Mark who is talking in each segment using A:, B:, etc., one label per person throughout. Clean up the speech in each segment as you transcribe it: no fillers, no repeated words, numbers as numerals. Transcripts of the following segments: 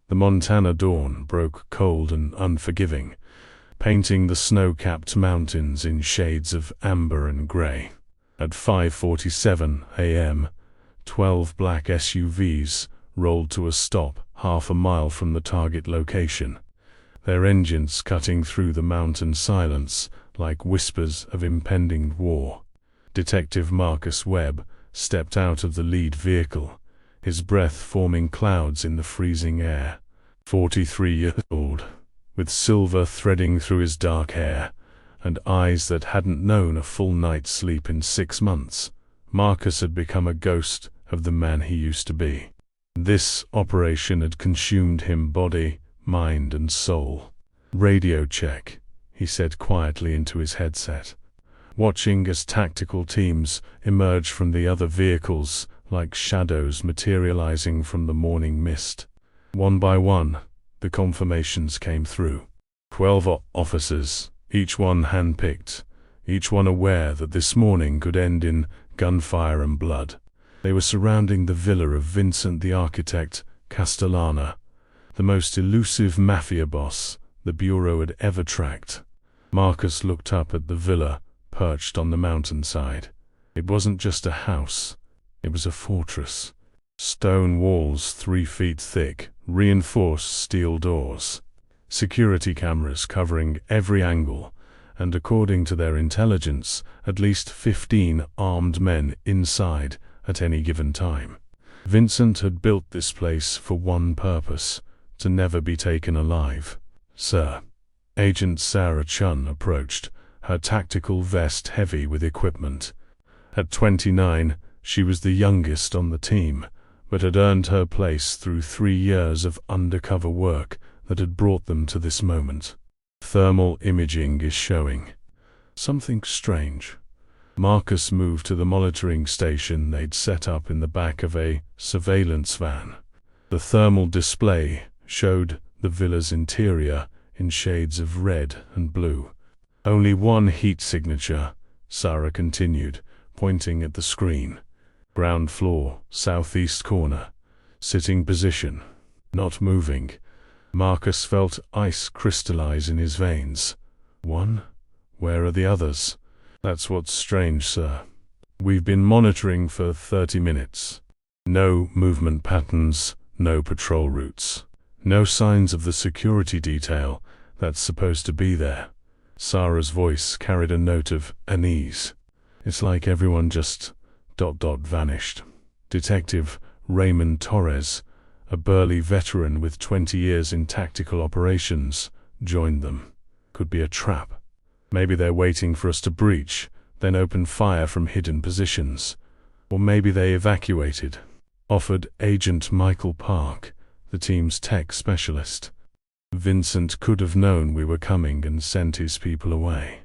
A: The Montana dawn broke cold and unforgiving, painting the snow-capped mountains in shades of amber and gray. At 5:47 a.m., 12 black SUVs rolled to a stop half a mile from the target location, their engines cutting through the mountain silence like whispers of impending war. Detective Marcus Webb stepped out of the lead vehicle, his breath forming clouds in the freezing air. 43 years old, with silver threading through his dark hair, and eyes that hadn't known a full night's sleep in 6 months, Marcus had become a ghost of the man he used to be. This operation had consumed him body, mind, and soul. "Radio check," he said quietly into his headset, watching as tactical teams emerged from the other vehicles like shadows materializing from the morning mist. One by one, the confirmations came through. 12 officers, each one hand-picked, each one aware that this morning could end in gunfire and blood. They were surrounding the villa of Vincent the architect Castellana, the most elusive Mafia boss the Bureau had ever tracked. Marcus looked up at the villa, perched on the mountainside. It wasn't just a house, it was a fortress. Stone walls 3 feet thick, reinforced steel doors, security cameras covering every angle, and according to their intelligence, at least 15 armed men inside at any given time. Vincent had built this place for one purpose: to never be taken alive. "Sir." Agent Sarah Chun approached, her tactical vest heavy with equipment. At 29, she was the youngest on the team, but had earned her place through 3 years of undercover work that had brought them to this moment. "Thermal imaging is showing something strange." Marcus moved to the monitoring station they'd set up in the back of a surveillance van. The thermal display showed the villa's interior in shades of red and blue. "Only one heat signature," Sarah continued, pointing at the screen. "Ground floor, southeast corner. Sitting position. Not moving." Marcus felt ice crystallize in his veins. "One? Where are the others?" "That's what's strange, sir. We've been monitoring for 30 minutes. No movement patterns, no patrol routes. No signs of the security detail that's supposed to be there." Sarah's voice carried a note of unease. "It's like everyone just vanished." Detective Raymond Torres, a burly veteran with 20 years in tactical operations, joined them. "Could be a trap. Maybe they're waiting for us to breach, then open fire from hidden positions. Or maybe they evacuated," offered Agent Michael Park, the team's tech specialist. "Vincent could have known we were coming and sent his people away."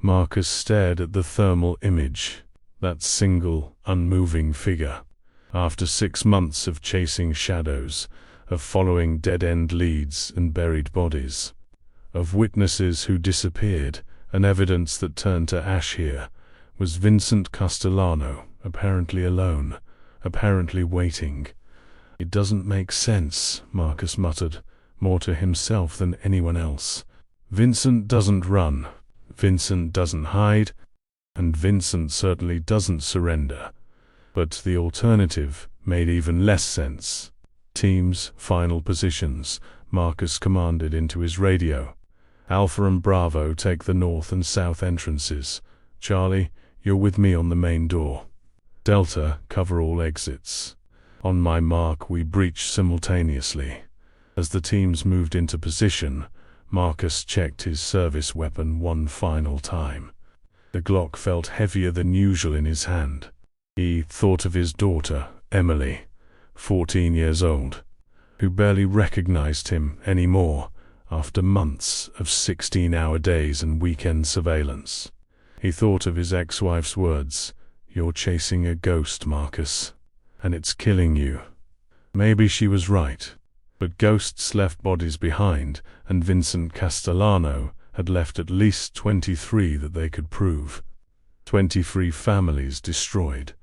A: Marcus stared at the thermal image, that single, unmoving figure. After 6 months of chasing shadows, of following dead-end leads and buried bodies, of witnesses who disappeared, and evidence that turned to ash here, was Vincent Castellano, apparently alone, apparently waiting. "It doesn't make sense," Marcus muttered, more to himself than anyone else. "Vincent doesn't run, Vincent doesn't hide, and Vincent certainly doesn't surrender." But the alternative made even less sense. "Teams, final positions," Marcus commanded into his radio. "Alpha and Bravo take the north and south entrances. Charlie, you're with me on the main door. Delta, cover all exits. On my mark, we breach simultaneously." As the teams moved into position, Marcus checked his service weapon one final time. The Glock felt heavier than usual in his hand. He thought of his daughter, Emily, 14 years old, who barely recognized him anymore after months of 16-hour days and weekend surveillance. He thought of his ex-wife's words, "You're chasing a ghost, Marcus, and it's killing you." Maybe she was right, but ghosts left bodies behind, and Vincent Castellano had left at least 23 that they could prove. 23 families destroyed,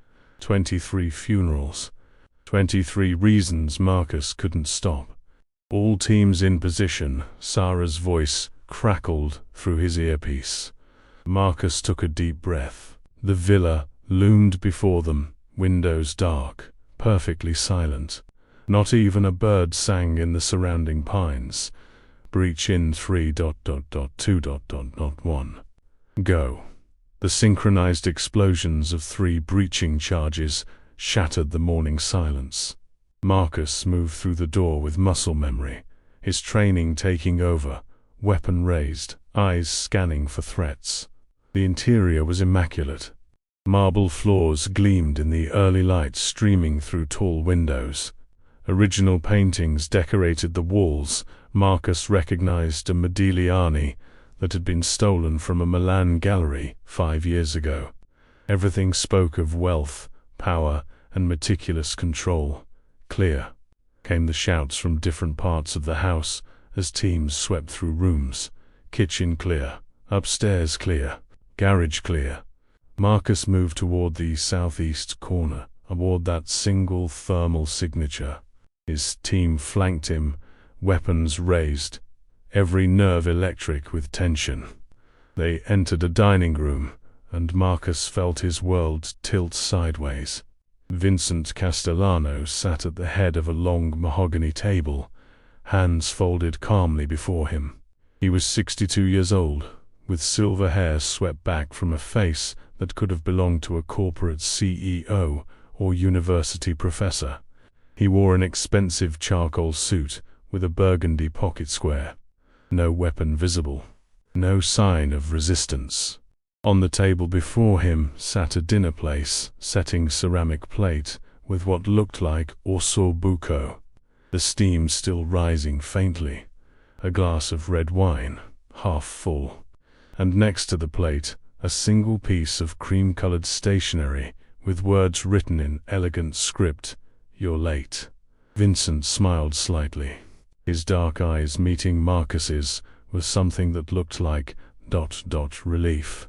A: 23 funerals, 23 reasons Marcus couldn't stop. All teams in position, Sarah's voice crackled through his earpiece. Marcus took a deep breath. The villa loomed before them, windows dark, perfectly silent. Not even a bird sang in the surrounding pines. Breach in 3.2.1. Go. The synchronized explosions of 3 breaching charges shattered the morning silence. Marcus moved through the door with muscle memory, his training taking over, weapon raised, eyes scanning for threats. The interior was immaculate. Marble floors gleamed in the early light streaming through tall windows. Original paintings decorated the walls. Marcus recognized a Modigliani that had been stolen from a Milan gallery 5 years ago. Everything spoke of wealth, power, and meticulous control. Clear, came the shouts from different parts of the house as teams swept through rooms. Kitchen clear, upstairs clear, garage clear. Marcus moved toward the southeast corner, aboard that single thermal signature. His team flanked him, weapons raised, every nerve electric with tension. They entered a dining room, and Marcus felt his world tilt sideways. Vincent Castellano sat at the head of a long mahogany table, hands folded calmly before him. He was 62 years old, with silver hair swept back from a face that could have belonged to a corporate CEO or university professor. He wore an expensive charcoal suit with a burgundy pocket square. No weapon visible. No sign of resistance. On the table before him sat a dinner place, setting ceramic plate with what looked like osso buco, the steam still rising faintly. A glass of red wine, half full. And next to the plate, a single piece of cream-colored stationery with words written in elegant script. "You're late." Vincent smiled slightly. His dark eyes meeting Marcus's with something that looked like ... relief.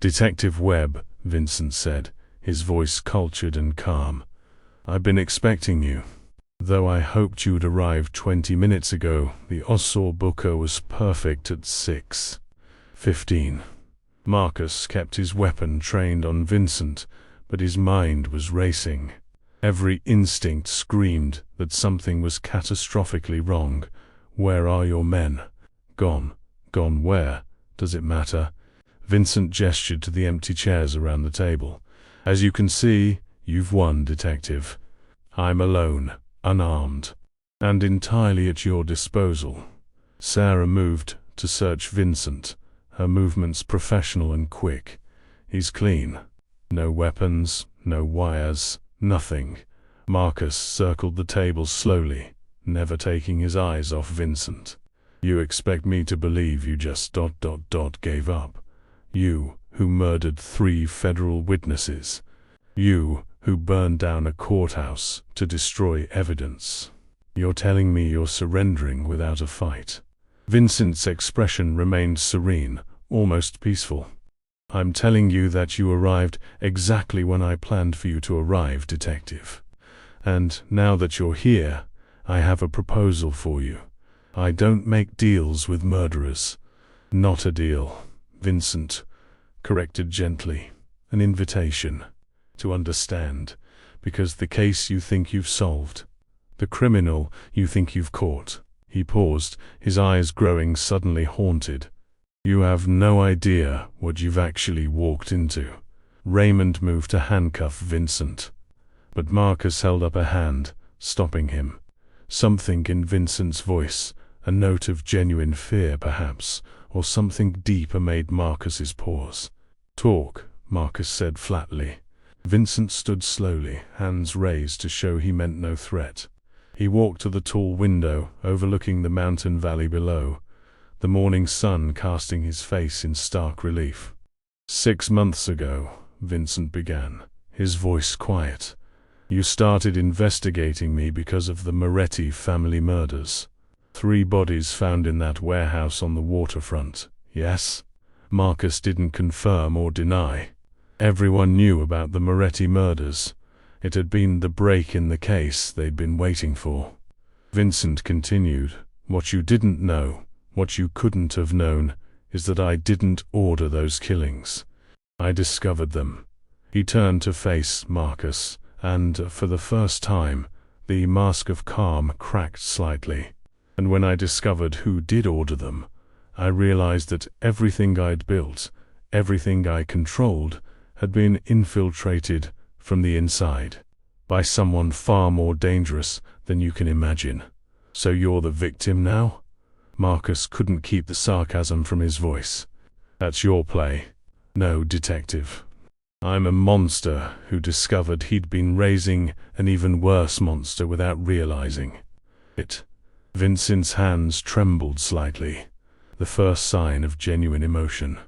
A: "Detective Webb," Vincent said, his voice cultured and calm. "I've been expecting you. Though I hoped you'd arrive 20 minutes ago, the osso buco was perfect at 6:15. Marcus kept his weapon trained on Vincent, but his mind was racing. Every instinct screamed that something was catastrophically wrong. "Where are your men?" "Gone." "Gone where? Does it matter?" Vincent gestured to the empty chairs around the table. "As you can see, you've won, Detective. I'm alone, unarmed, and entirely at your disposal." Sarah moved to search Vincent, her movements professional and quick. "He's clean. No weapons, no wires, nothing." Marcus circled the table slowly, never taking his eyes off Vincent. "You expect me to believe you just ... gave up? You, who murdered 3 federal witnesses? You, who burned down a courthouse to destroy evidence? You're telling me you're surrendering without a fight?" Vincent's expression remained serene, almost peaceful. "I'm telling you that you arrived exactly when I planned for you to arrive, Detective. And now that you're here, I have a proposal for you. I don't make deals with murderers." "Not a deal," Vincent corrected gently. "An invitation to understand, because the case you think you've solved, the criminal you think you've caught." He paused, his eyes growing suddenly haunted. "You have no idea what you've actually walked into." Raymond moved to handcuff Vincent, but Marcus held up a hand, stopping him. Something in Vincent's voice, a note of genuine fear perhaps, or something deeper made Marcus's pause. "Talk," Marcus said flatly. Vincent stood slowly, hands raised to show he meant no threat. He walked to the tall window overlooking the mountain valley below, the morning sun casting his face in stark relief. "6 months ago," Vincent began, his voice quiet, "you started investigating me because of the Moretti family murders. 3 bodies found in that warehouse on the waterfront, yes?" Marcus didn't confirm or deny. Everyone knew about the Moretti murders. It had been the break in the case they'd been waiting for. Vincent continued. What you didn't know, what you couldn't have known, is that I didn't order those killings. I discovered them. He turned to face Marcus, and, for the first time, the mask of calm cracked slightly. And when I discovered who did order them, I realized that everything I'd built, everything I controlled, had been infiltrated from the inside by someone far more dangerous than you can imagine. So you're the victim now? Marcus couldn't keep the sarcasm from his voice. That's your play. No, detective. I'm a monster who discovered he'd been raising an even worse monster without realizing it. Vincent's hands trembled slightly, the first sign of genuine emotion.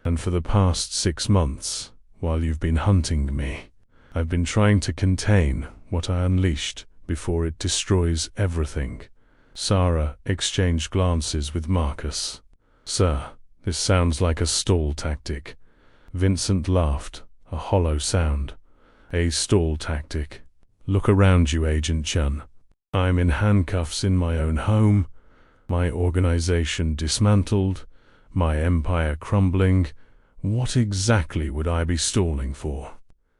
A: And for the past 6 months, while you've been hunting me, I've been trying to contain what I unleashed before it destroys everything. Sarah exchanged glances with Marcus. Sir, this sounds like a stall tactic. Vincent laughed, a hollow sound. A stall tactic? Look around you, Agent Chun. I'm in handcuffs in my own home, my organization dismantled, my empire crumbling. What exactly would I be stalling for?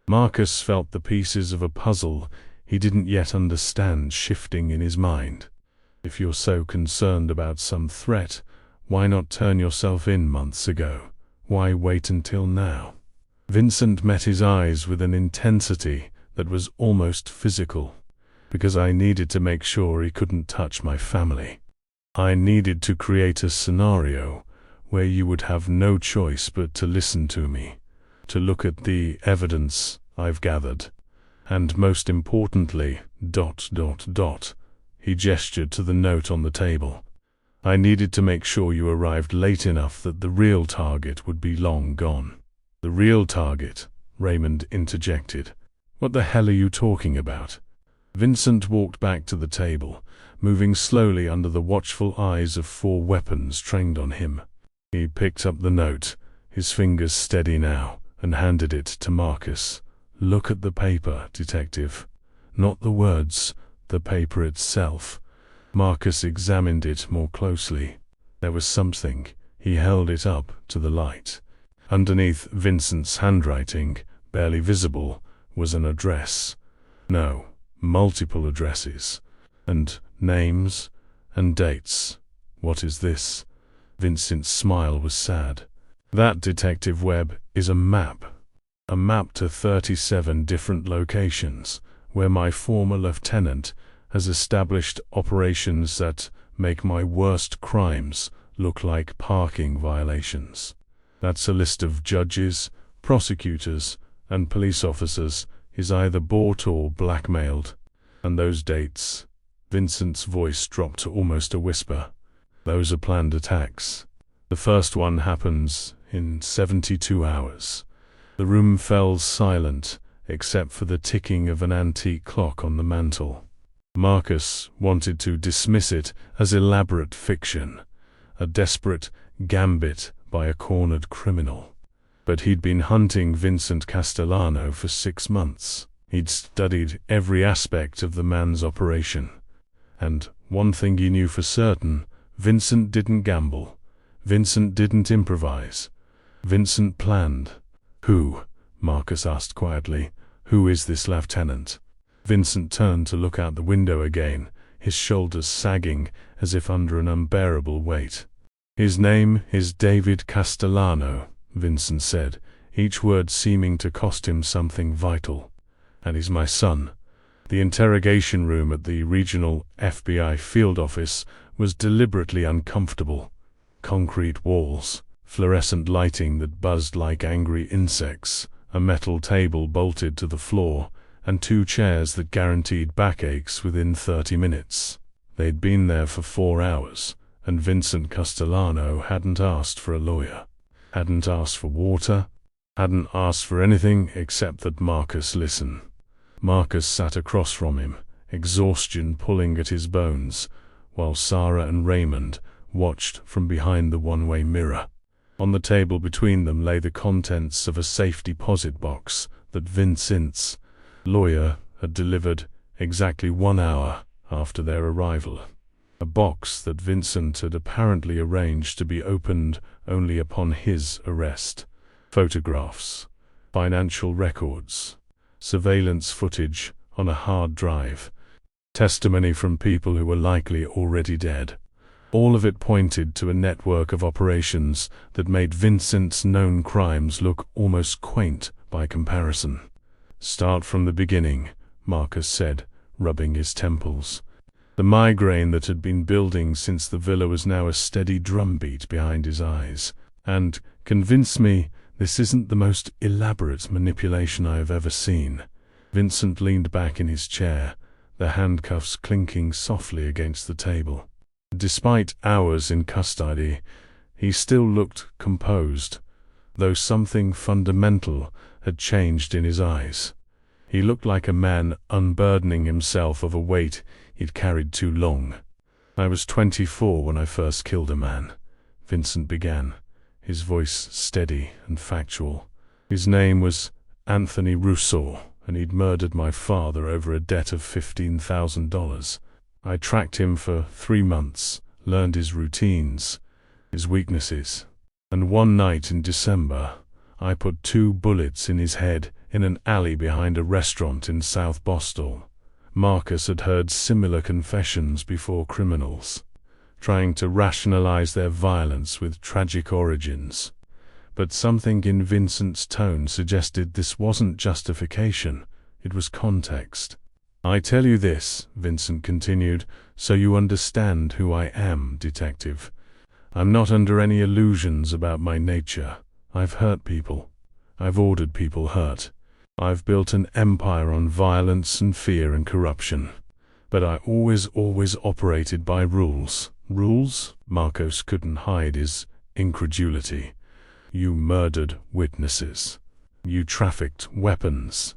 A: Marcus felt the pieces of a puzzle he didn't yet understand shifting in his mind. If you're so concerned about some threat, why not turn yourself in months ago? Why wait until now? Vincent met his eyes with an intensity that was almost physical. Because I needed to make sure he couldn't touch my family. I needed to create a scenario where you would have no choice but to listen to me, to look at the evidence I've gathered, and most importantly, ... He gestured to the note on the table. I needed to make sure you arrived late enough that the real target would be long gone. The real target? Raymond interjected. What the hell are you talking about? Vincent walked back to the table, moving slowly under the watchful eyes of 4 weapons trained on him. He picked up the note, his fingers steady now, and handed it to Marcus. Look at the paper, detective. Not the words, the paper itself. Marcus examined it more closely. There was something. He held it up to the light. Underneath Vincent's handwriting, barely visible, was an address. No, multiple addresses. And names and dates. What is this? Vincent's smile was sad. That, Detective Webb, is a map. A map to 37 different locations, where my former lieutenant has established operations that make my worst crimes look like parking violations. That's a list of judges, prosecutors, and police officers he's either bought or blackmailed. And those dates, Vincent's voice dropped to almost a whisper. Those are planned attacks. The first one happens in 72 hours. The room fell silent, except for the ticking of an antique clock on the mantel. Marcus wanted to dismiss it as elaborate fiction, a desperate gambit by a cornered criminal. But he'd been hunting Vincent Castellano for 6 months. He'd studied every aspect of the man's operation. And one thing he knew for certain, Vincent didn't gamble. Vincent didn't improvise. Vincent planned. Who? Marcus asked quietly. Who is this lieutenant? Vincent turned to look out the window again, his shoulders sagging as if under an unbearable weight. His name is David Castellano, Vincent said, each word seeming to cost him something vital. And he's my son. The interrogation room at the regional FBI field office was deliberately uncomfortable. Concrete walls, fluorescent lighting that buzzed like angry insects, a metal table bolted to the floor, and 2 chairs that guaranteed backaches within 30 minutes. They'd been there for 4 hours, and Vincent Castellano hadn't asked for a lawyer, hadn't asked for water, hadn't asked for anything except that Marcus listen. Marcus sat across from him, exhaustion pulling at his bones, while Sarah and Raymond watched from behind the one-way mirror. On the table between them lay the contents of a safe deposit box that Vincent's lawyer had delivered exactly 1 hour after their arrival. A box that Vincent had apparently arranged to be opened only upon his arrest. Photographs, financial records, surveillance footage on a hard drive, testimony from people who were likely already dead. All of it pointed to a network of operations that made Vincent's known crimes look almost quaint by comparison. "Start from the beginning," Marcus said, rubbing his temples. The migraine that had been building since the villa was now a steady drumbeat behind his eyes. "And convince me this isn't the most elaborate manipulation I have ever seen." Vincent leaned back in his chair, the handcuffs clinking softly against the table. Despite hours in custody, he still looked composed, though something fundamental had changed in his eyes. He looked like a man unburdening himself of a weight he'd carried too long. "I was 24 when I first killed a man," Vincent began, his voice steady and factual. "His name was Anthony Rousseau, and he'd murdered my father over a debt of $15,000. I tracked him for 3 months, learned his routines, his weaknesses, and one night in December, I put 2 bullets in his head in an alley behind a restaurant in South Boston." Marcus had heard similar confessions before. Criminals trying to rationalize their violence with tragic origins. But something in Vincent's tone suggested this wasn't justification, it was context. "I tell you this," Vincent continued, "so you understand who I am, detective. I'm not under any illusions about my nature. I've hurt people. I've ordered people hurt. I've built an empire on violence and fear and corruption. But I always operated by rules." "Rules?" Marcos couldn't hide his incredulity. "You murdered witnesses. You trafficked weapons.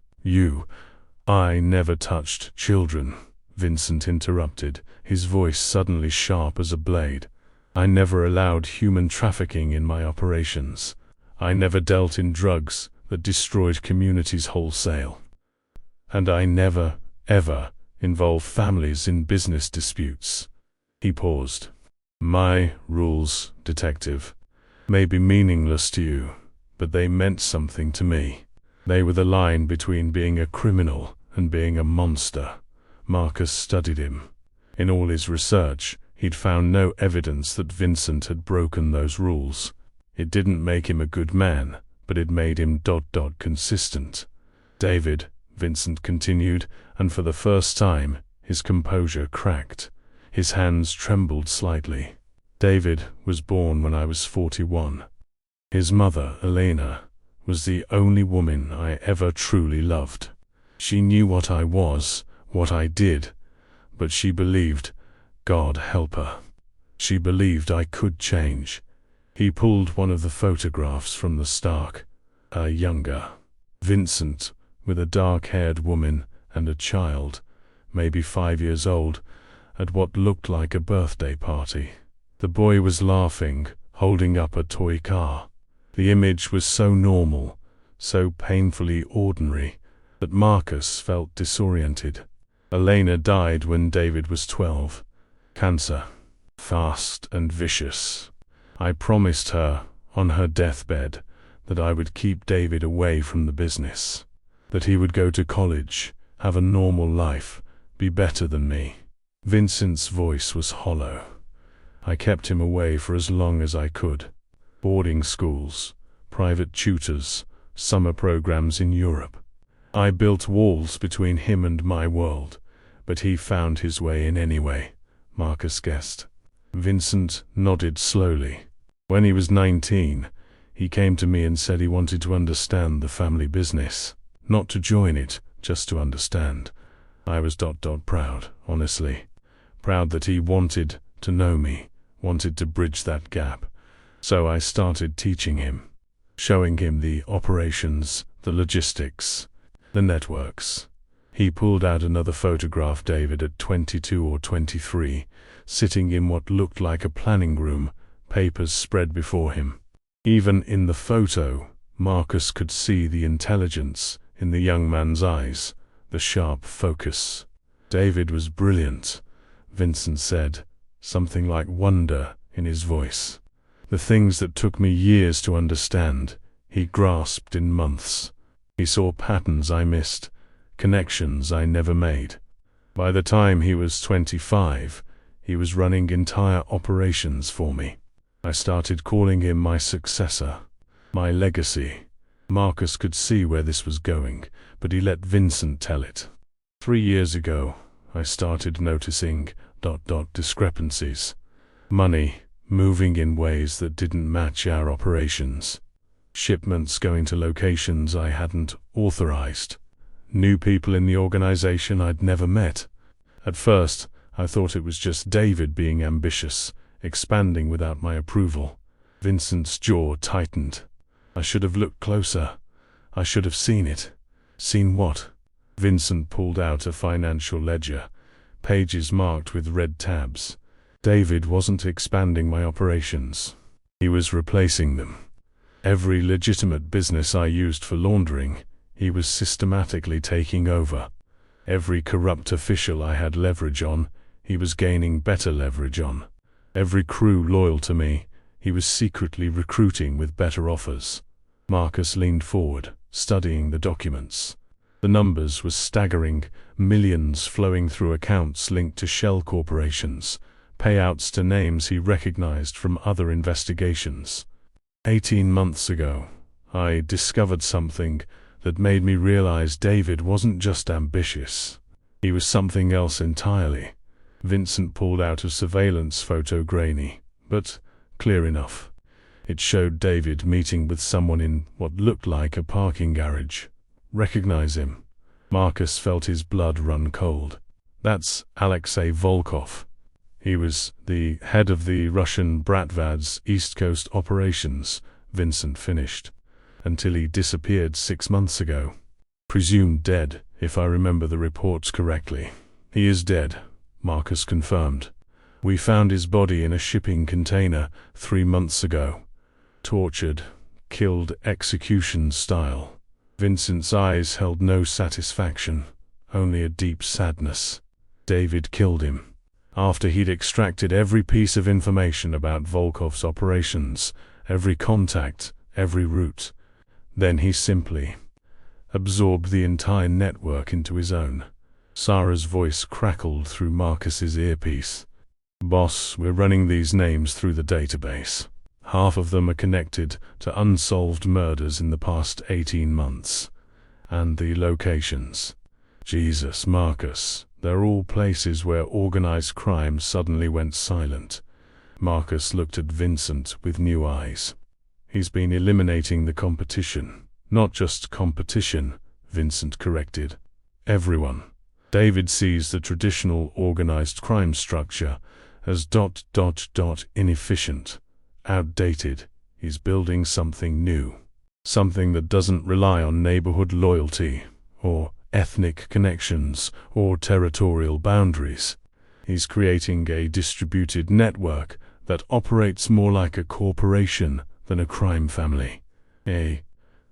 A: I never touched children," Vincent interrupted, his voice suddenly sharp as a blade. "I never allowed human trafficking in my operations. I never dealt in drugs that destroyed communities wholesale. And I never, ever involved families in business disputes." He paused. "My rules, detective, may be meaningless to you, but they meant something to me. They were the line between being a criminal and being a monster." Marcus studied him. In all his research, he'd found no evidence that Vincent had broken those rules. It didn't make him a good man, but it made him consistent. "David," Vincent continued, and for the first time, his composure cracked. His hands trembled slightly. "David was born when I was 41. His mother, Elena, was the only woman I ever truly loved. She knew what I was, what I did, but she believed, God help her, she believed I could change." He pulled one of the photographs from the stack. A younger Vincent, with a dark-haired woman and a child, maybe 5 years old, at what looked like a birthday party. The boy was laughing, holding up a toy car. The image was so normal, so painfully ordinary, that Marcus felt disoriented. Elena died when David was 12. Cancer. Fast and vicious. I promised her, on her deathbed, that I would keep David away from the business. That he would go to college, have a normal life, be better than me. Vincent's voice was hollow. I kept him away for as long as I could. Boarding schools, private tutors, summer programs in Europe. I built walls between him and my world, but he found his way in anyway, Marcus guessed. Vincent nodded slowly. "When he was 19, he came to me and said he wanted to understand the family business. Not to join it, just to understand. I was proud, honestly. Proud that he wanted to know me, wanted to bridge that gap. So I started teaching him, showing him the operations, the logistics, the networks." He pulled out another photograph. David at 22 or 23, sitting in what looked like a planning room, papers spread before him. Even in the photo, Marcus could see the intelligence in the young man's eyes, the sharp focus. David was brilliant, Vincent said, something like wonder in his voice. The things that took me years to understand, he grasped in months. He saw patterns I missed, connections I never made. By the time he was 25, he was running entire operations for me. I started calling him my successor, my legacy. Marcus could see where this was going, but he let Vincent tell it. 3 years ago, I started noticing discrepancies. Money moving in ways that didn't match our operations. Shipments going to locations I hadn't authorized. New people in the organization I'd never met. At first, I thought it was just David being ambitious, expanding without my approval. Vincent's jaw tightened. I should have looked closer. I should have seen it. Seen what? Vincent pulled out a financial ledger, pages marked with red tabs. David wasn't expanding my operations. He was replacing them. Every legitimate business I used for laundering, he was systematically taking over. Every corrupt official I had leverage on, he was gaining better leverage on. Every crew loyal to me, he was secretly recruiting with better offers. Marcus leaned forward, studying the documents. The numbers were staggering, millions flowing through accounts linked to shell corporations, payouts to names he recognized from other investigations. 18 months ago, I discovered something that made me realize David wasn't just ambitious. He was something else entirely. Vincent pulled out a surveillance photo, grainy, but clear enough. It showed David meeting with someone in what looked like a parking garage. Recognize him? Marcus felt his blood run cold. That's Alexei Volkov. He was the head of the Russian Bratvad's East Coast operations, Vincent finished, until he disappeared 6 months ago. Presumed dead, if I remember the reports correctly. He is dead, Marcus confirmed. We found his body in a shipping container 3 months ago. Tortured, killed execution style. Vincent's eyes held no satisfaction, only a deep sadness. David killed him. After he'd extracted every piece of information about Volkov's operations, every contact, every route. Then he simply absorbed the entire network into his own. Sarah's voice crackled through Marcus's earpiece. Boss, we're running these names through the database. Half of them are connected to unsolved murders in the past 18 months. And the locations. Jesus, Marcus. They're all places where organized crime suddenly went silent. Marcus looked at Vincent with new eyes. He's been eliminating the competition. Not just competition, Vincent corrected. Everyone. David sees the traditional organized crime structure as inefficient, outdated. He's building something new. Something that doesn't rely on neighborhood loyalty, or ethnic connections, or territorial boundaries. He's creating a distributed network that operates more like a corporation than a crime family. He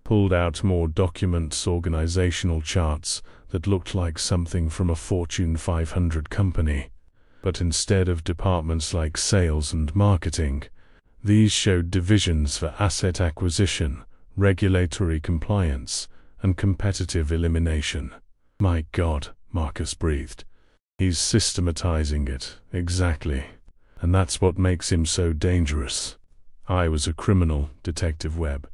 A: pulled out more documents, organizational charts that looked like something from a Fortune 500 company. But instead of departments like sales and marketing, these showed divisions for asset acquisition, regulatory compliance, and competitive elimination. My God, Marcus breathed. He's systematizing it, exactly. And that's what makes him so dangerous. I was a criminal, Detective Webb.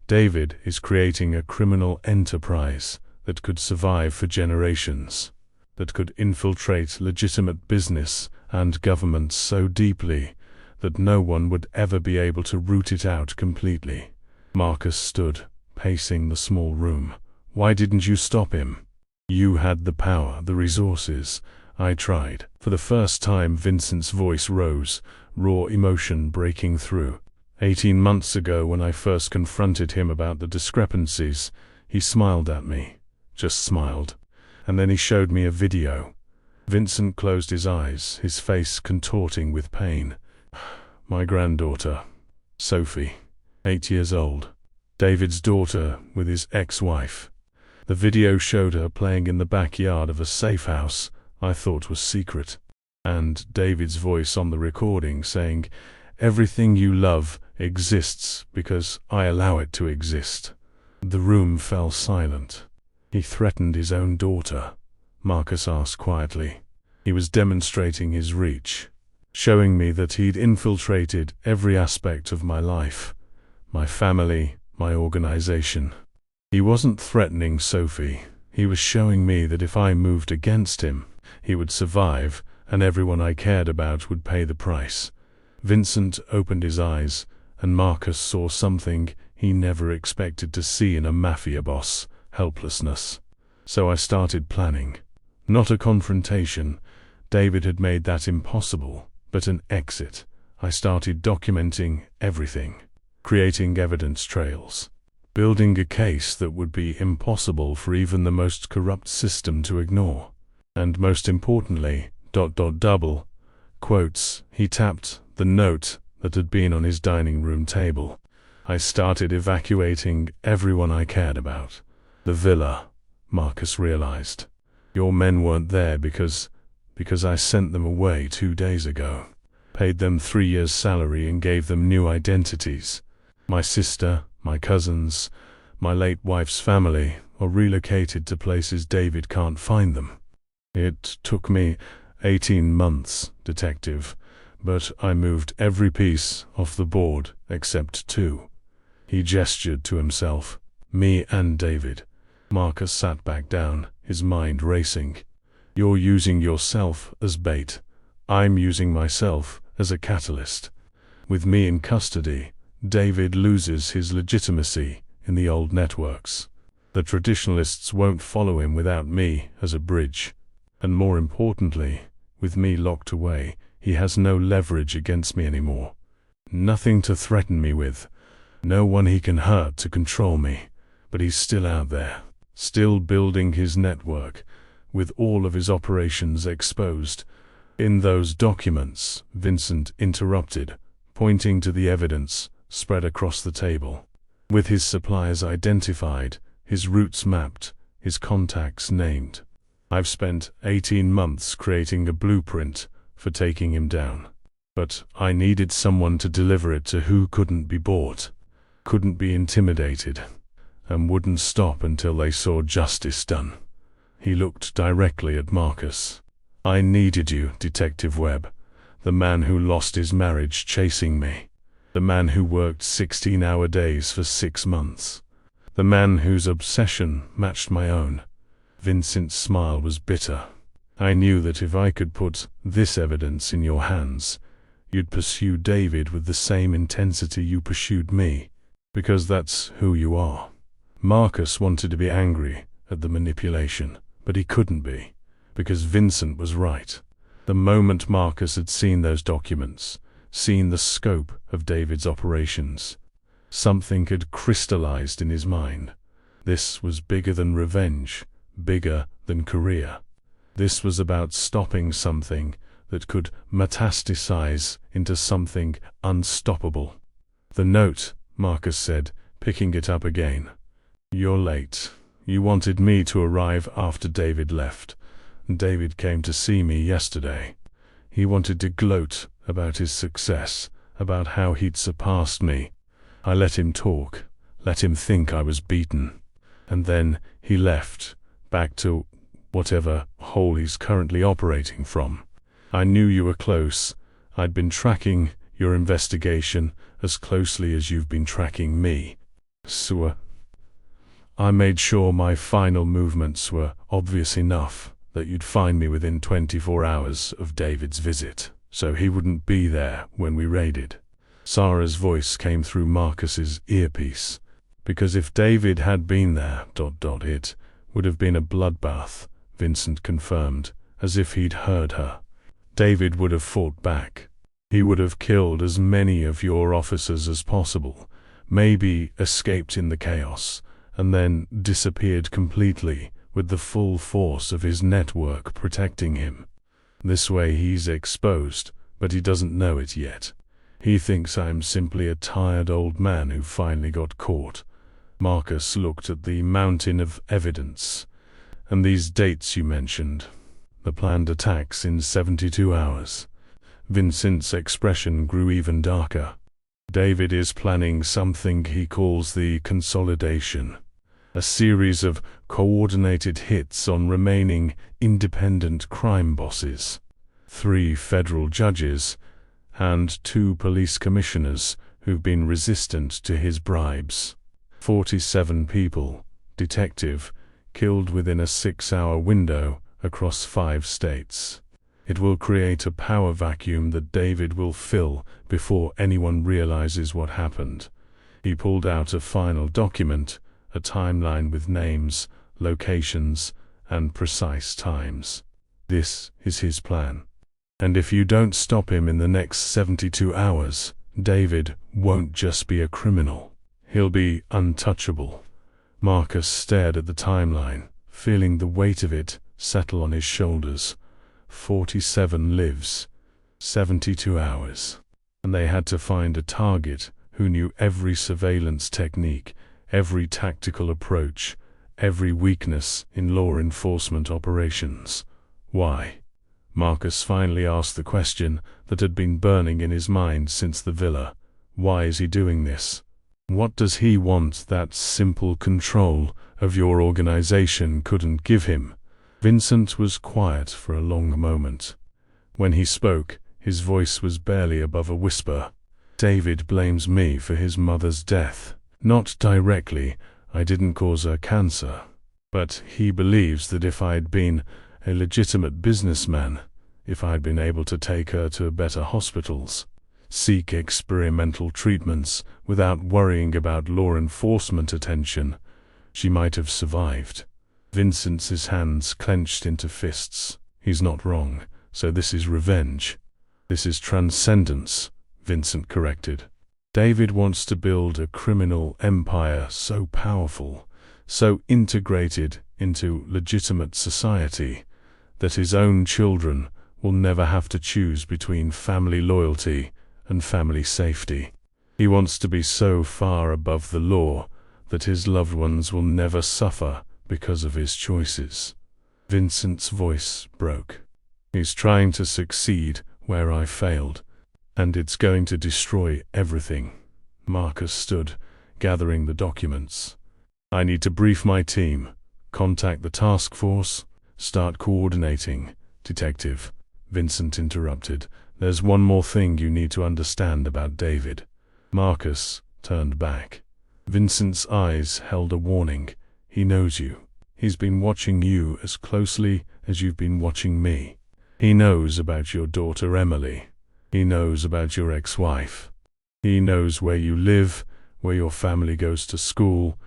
A: David is creating a criminal enterprise that could survive for generations, that could infiltrate legitimate business and government so deeply that no one would ever be able to root it out completely. Marcus stood, pacing the small room. Why didn't you stop him? You had the power, the resources. I tried. For the first time, Vincent's voice rose, raw emotion breaking through. 18 months ago, when I first confronted him about the discrepancies, he smiled at me. Just smiled. And then he showed me a video. Vincent closed his eyes, his face contorting with pain. My granddaughter, Sophie, 8 years old. David's daughter with his ex-wife. The video showed her playing in the backyard of a safe house I thought was secret. And David's voice on the recording saying, "Everything you love exists because I allow it to exist." The room fell silent. "He threatened his own daughter?" Marcus asked quietly. "He was demonstrating his reach, showing me that he'd infiltrated every aspect of my life, my family, my organization. He wasn't threatening Sophie. He was showing me that if I moved against him, he would survive, and everyone I cared about would pay the price." Vincent opened his eyes, and Marcus saw something he never expected to see in a mafia boss: helplessness. "So I started planning. Not a confrontation. David had made that impossible, but an exit. I started documenting everything, creating evidence trails, building a case that would be impossible for even the most corrupt system to ignore. And most importantly, double quotes, he tapped the note that had been on his dining room table. I started evacuating everyone I cared about. The villa," Marcus realized. "Your men weren't there because I sent them away 2 days ago. Paid them 3 years' salary and gave them new identities. My sister, my cousins, my late wife's family are relocated to places David can't find them. It took me 18 months, detective, but I moved every piece off the board except 2. He gestured to himself. "Me and David." Marcus sat back down, his mind racing. "You're using yourself as bait. I'm using myself as a catalyst. With me in custody, David loses his legitimacy in the old networks. The traditionalists won't follow him without me as a bridge. And more importantly, with me locked away, he has no leverage against me anymore. Nothing to threaten me with. No one he can hurt to control me. But he's still out there, still building his network, with all of his operations exposed." "In those documents," Vincent interrupted, pointing to the evidence spread across the table. "With his suppliers identified, his routes mapped, his contacts named. I've spent 18 months creating a blueprint for taking him down. But I needed someone to deliver it to who couldn't be bought, couldn't be intimidated, and wouldn't stop until they saw justice done." He looked directly at Marcus. "I needed you, Detective Webb, the man who lost his marriage chasing me, the man who worked 16-hour days for 6 months, the man whose obsession matched my own." Vincent's smile was bitter. "I knew that if I could put this evidence in your hands, you'd pursue David with the same intensity you pursued me, because that's who you are." Marcus wanted to be angry at the manipulation, but he couldn't be, because Vincent was right. The moment Marcus had seen those documents, seen the scope of David's operations, something had crystallized in his mind. This was bigger than revenge, bigger than career. This was about stopping something that could metastasize into something unstoppable. "The note," Marcus said, picking it up again. "You're late. You wanted me to arrive after David left. David came to see me yesterday. He wanted to gloat about his success, about how he'd surpassed me. I let him talk, let him think I was beaten. And then he left, back to whatever hole he's currently operating from. I knew you were close. I'd been tracking your investigation as closely as you've been tracking me. So I made sure my final movements were obvious enough that you'd find me within 24 hours of David's visit, so he wouldn't be there when we raided." Sarah's voice came through Marcus's earpiece. "Because if David had been there, it would have been a bloodbath," Vincent confirmed, as if he'd heard her. "David would have fought back. He would have killed as many of your officers as possible, maybe escaped in the chaos, and then disappeared completely with the full force of his network protecting him. This way he's exposed, but he doesn't know it yet. He thinks I'm simply a tired old man who finally got caught." Marcus looked at the mountain of evidence. "And these dates you mentioned, The planned attacks in 72 hours. Vincent's expression grew even darker. David is planning something he calls the consolidation, a series of coordinated hits on remaining independent crime bosses, 3 federal judges, and 2 police commissioners who've been resistant to his bribes. 47 people, detective, killed within a 6-hour window across 5 states. It will create a power vacuum that David will fill before anyone realizes what happened. He pulled out a final document, a timeline with names, locations, and precise times. This is his plan. And if you don't stop him in the next 72 hours, David won't just be a criminal. He'll be untouchable. Marcus stared at the timeline, feeling the weight of it settle on his shoulders. 47 lives, 72 hours. And they had to find a target who knew every surveillance technique, every tactical approach, every weakness in law enforcement operations. Why? Marcus finally asked the question that had been burning in his mind since the villa. Why is he doing this? What does he want that simple control of your organization couldn't give him? Vincent was quiet for a long moment. When he spoke, his voice was barely above a whisper. David blames me for his mother's death. Not directly, I didn't cause her cancer. But he believes that if I'd been a legitimate businessman, if I'd been able to take her to better hospitals, seek experimental treatments without worrying about law enforcement attention, she might have survived. Vincent's hands clenched into fists. He's not wrong, so this is revenge. This is transcendence, Vincent corrected. David wants to build a criminal empire so powerful, so integrated into legitimate society, that his own children will never have to choose between family loyalty and family safety. He wants to be so far above the law that his loved ones will never suffer because of his choices. Vincent's voice broke. He's trying to succeed where I failed, and it's going to destroy everything. Marcus stood, gathering the documents. I need to brief my team, contact the task force, start coordinating. Detective, Vincent interrupted. There's one more thing you need to understand about David. Marcus turned back. Vincent's eyes held a warning. He knows you. He's been watching you as closely as you've been watching me. He knows about your daughter Emily. He knows about your ex-wife. He knows where you live, where your family goes to school,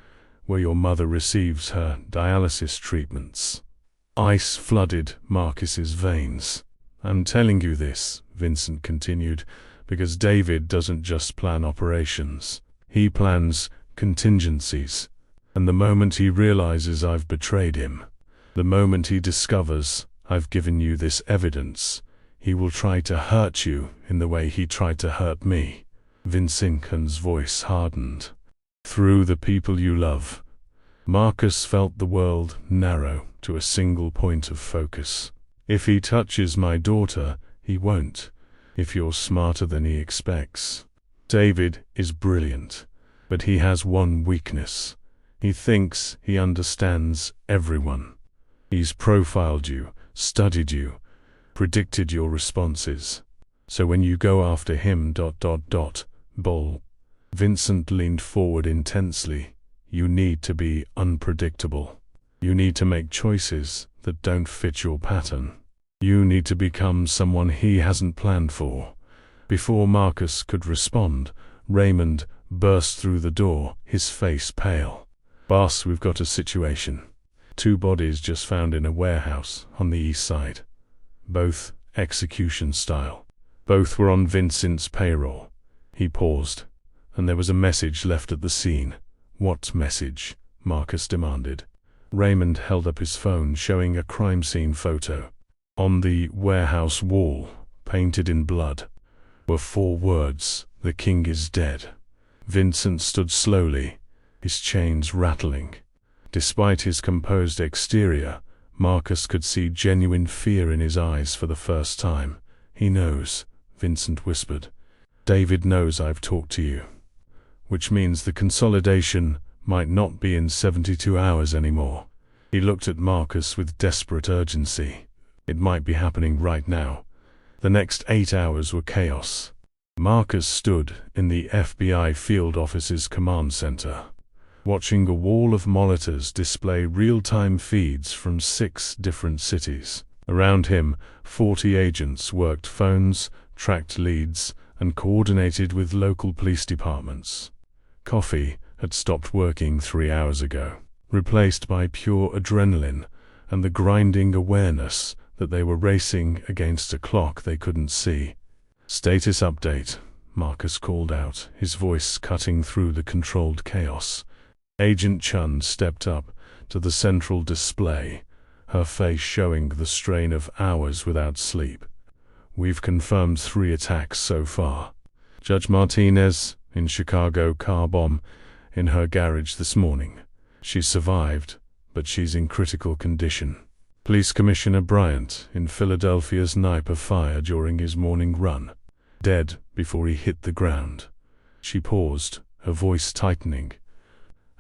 A: where your mother receives her dialysis treatments. Ice flooded Marcus's veins. I'm telling you this, Vincent continued, because David doesn't just plan operations. He plans contingencies. And the moment he realizes I've betrayed him, the moment he discovers I've given you this evidence, he will try to hurt you in the way he tried to hurt me. Vincent's voice hardened. Through the people you love. Marcus felt the world narrow to a single point of focus. If he touches my daughter, he won't. If you're smarter than he expects. David is brilliant, but he has one weakness. He thinks he understands everyone. He's profiled you, studied you, predicted your responses. So when you go after him, Bull. Vincent leaned forward intensely. You need to be unpredictable. You need to make choices that don't fit your pattern. You need to become someone he hasn't planned for. Before Marcus could respond, Raymond burst through the door, his face pale. Boss, we've got a situation. 2 bodies just found in a warehouse on the east side. Both execution style. Both were on Vincent's payroll. He paused, and there was a message left at the scene. What message? Marcus demanded. Raymond held up his phone, showing a crime scene photo. On the warehouse wall, painted in blood, were 4 words, "The king is dead." Vincent stood slowly, his chains rattling. Despite his composed exterior, Marcus could see genuine fear in his eyes for the first time. "He knows," Vincent whispered. "David knows I've talked to you. Which means the consolidation might not be in 72 hours anymore." He looked at Marcus with desperate urgency. It might be happening right now. The next 8 hours were chaos. Marcus stood in the FBI field office's command center, watching a wall of monitors display real-time feeds from 6 different cities. Around him, 40 agents worked phones, tracked leads, and coordinated with local police departments. Coffee had stopped working 3 hours ago, replaced by pure adrenaline and the grinding awareness that they were racing against a clock they couldn't see. "Status update," Marcus called out, his voice cutting through the controlled chaos. Agent Chun stepped up to the central display, her face showing the strain of hours without sleep. "We've confirmed 3 attacks so far. Judge Martinez in Chicago car bomb in her garage this morning. She survived, but she's in critical condition. Police Commissioner Bryant in Philadelphia's sniper fire during his morning run. Dead before he hit the ground." She paused, her voice tightening.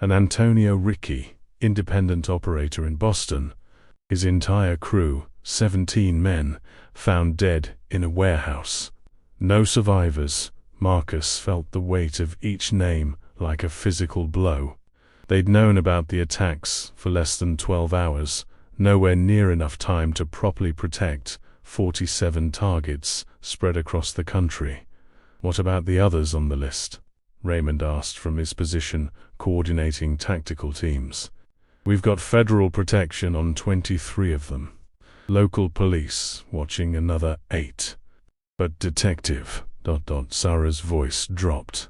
A: "And Antonio Ricci, independent operator in Boston. His entire crew, 17 men, found dead in a warehouse. No survivors." Marcus felt the weight of each name like a physical blow. They'd known about the attacks for less than 12 hours, nowhere near enough time to properly protect 47 targets spread across the country. "What about the others on the list?" Raymond asked from his position, coordinating tactical teams. "We've got federal protection on 23 of them. Local police watching another 8. But Detective... Sarah's voice dropped.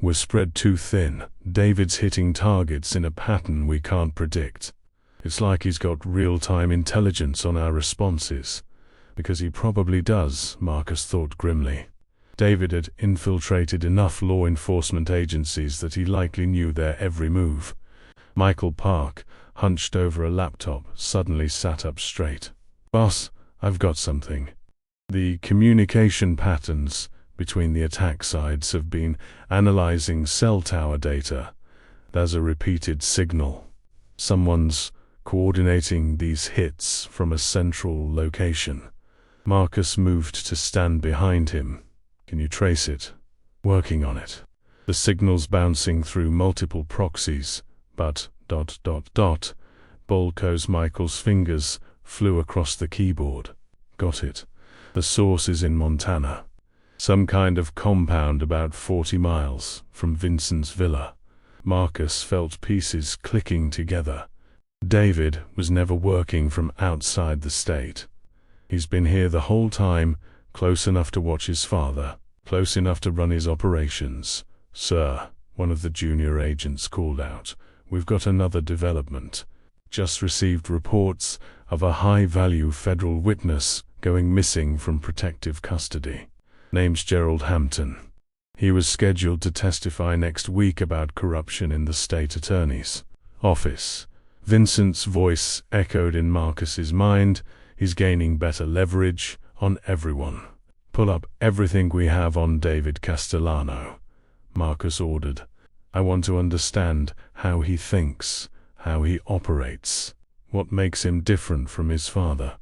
A: "We're spread too thin. David's hitting targets in a pattern we can't predict. It's like he's got real-time intelligence on our responses." Because he probably does, Marcus thought grimly. David had infiltrated enough law enforcement agencies that he likely knew their every move. Michael Park, hunched over a laptop, suddenly sat up straight. "Boss, I've got something. The communication patterns between the attack sides have been analyzing cell tower data. There's a repeated signal. Someone's coordinating these hits from a central location." Marcus moved to stand behind him. "Can you trace it?" "Working on it. The signal's bouncing through multiple proxies, but... Bolko's Michael's fingers flew across the keyboard. "Got it. The source is in Montana. Some kind of compound about 40 miles from Vincent's villa." Marcus felt pieces clicking together. David was never working from outside the state. He's been here the whole time, close enough to watch his father, close enough to run his operations. "Sir," one of the junior agents called out, "we've got another development. Just received reports of a high-value federal witness going missing from protective custody. Name's Gerald Hampton. He was scheduled to testify next week about corruption in the state attorney's office." Vincent's voice echoed in Marcus's mind. "He's gaining better leverage on everyone. Pull up everything we have on David Castellano," Marcus ordered. "I want to understand how he thinks, how he operates, what makes him different from his father."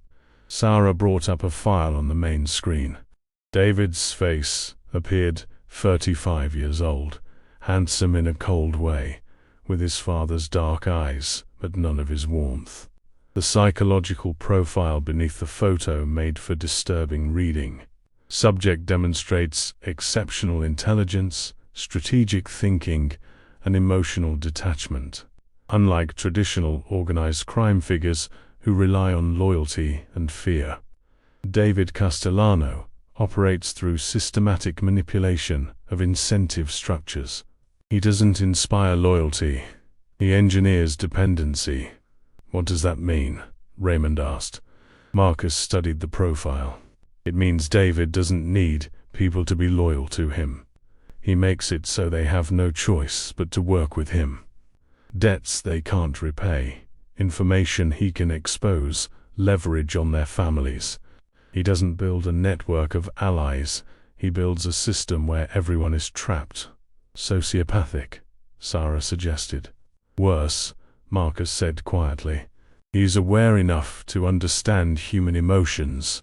A: Sarah brought up a file on the main screen. David's face appeared 35 years old, handsome in a cold way, with his father's dark eyes, but none of his warmth. The psychological profile beneath the photo made for disturbing reading. Subject demonstrates exceptional intelligence, strategic thinking, and emotional detachment. Unlike traditional organized crime figures who rely on loyalty and fear, David Castellano operates through systematic manipulation of incentive structures. He doesn't inspire loyalty. He engineers dependency. "What does that mean?" Raymond asked. Marcus studied the profile. "It means David doesn't need people to be loyal to him. He makes it so they have no choice but to work with him. Debts they can't repay, information he can expose, leverage on their families. He doesn't build a network of allies, he builds a system where everyone is trapped. Sociopathic, Sarah suggested. Worse, Marcus said quietly. He's aware enough to understand human emotions,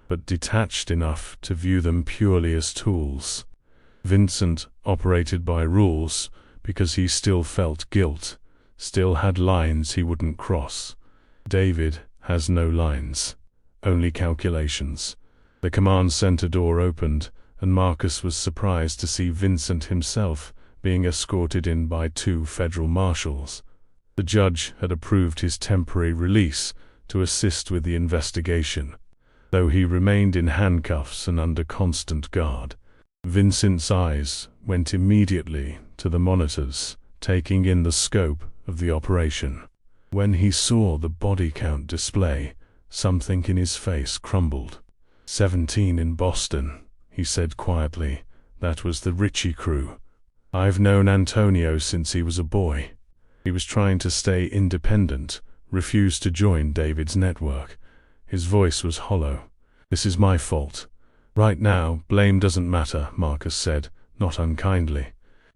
A: but detached enough to view them purely as tools. Vincent operated by rules because he still felt guilt, still had lines he wouldn't cross. David has no lines, only calculations. The command center door opened, and Marcus was surprised to see Vincent himself being escorted in by 2 federal marshals. The judge had approved his temporary release to assist with the investigation, though he remained in handcuffs and under constant guard. Vincent's eyes went immediately to the monitors, taking in the scope of the operation. When he saw the body count display, something in his face crumbled. 17 in Boston, he said quietly. That was the Ritchie crew. I've known Antonio since he was a boy. He was trying to stay independent, refused to join David's network. His voice was hollow. This is my fault. Right now, blame doesn't matter, Marcus said, not unkindly.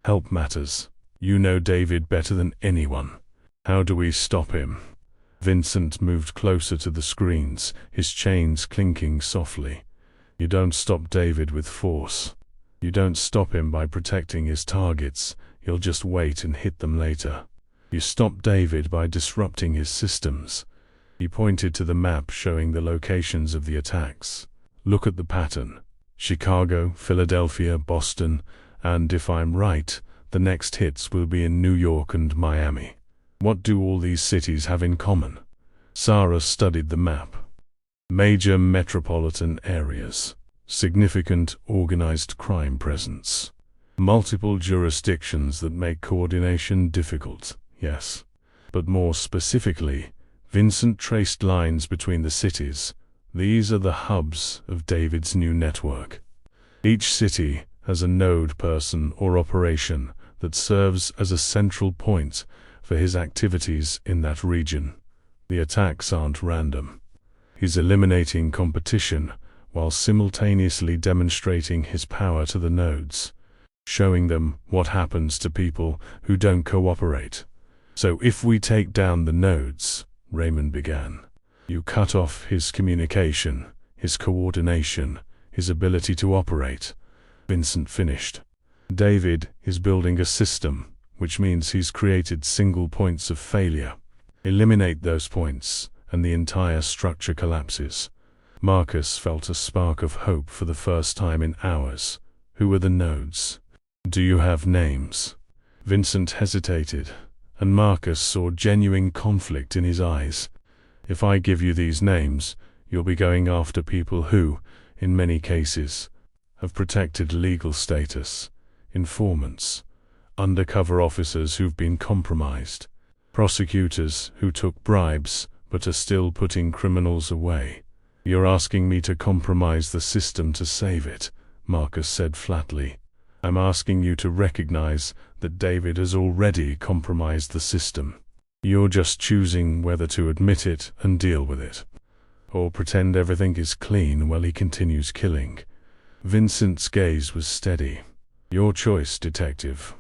A: Help matters. You know David better than anyone. How do we stop him? Vincent moved closer to the screens, his chains clinking softly. You don't stop David with force. You don't stop him by protecting his targets. He'll just wait and hit them later. You stop David by disrupting his systems. He pointed to the map showing the locations of the attacks. Look at the pattern. Chicago, Philadelphia, Boston, and if I'm right, the next hits will be in New York and Miami. What do all these cities have in common? Sarah studied the map. Major metropolitan areas. Significant organized crime presence. Multiple jurisdictions that make coordination difficult, yes. But more specifically, Vincent traced lines between the cities. These are the hubs of David's new network. Each city has a node person or operation that serves as a central point for his activities in that region. The attacks aren't random. He's eliminating competition while simultaneously demonstrating his power to the nodes, showing them what happens to people who don't cooperate. So if we take down the nodes, Raymond began, you cut off his communication, his coordination, his ability to operate. Vincent finished. David is building a system, which means he's created single points of failure. Eliminate those points, and the entire structure collapses. Marcus felt a spark of hope for the first time in hours. Who were the nodes? Do you have names? Vincent hesitated, and Marcus saw genuine conflict in his eyes. If I give you these names, you'll be going after people who, in many cases, have protected legal status, informants, undercover officers who've been compromised, prosecutors who took bribes but are still putting criminals away. You're asking me to compromise the system to save it, Marcus said flatly. I'm asking you to recognize that David has already compromised the system. You're just choosing whether to admit it and deal with it, or pretend everything is clean while he continues killing. Vincent's gaze was steady. Your choice, detective.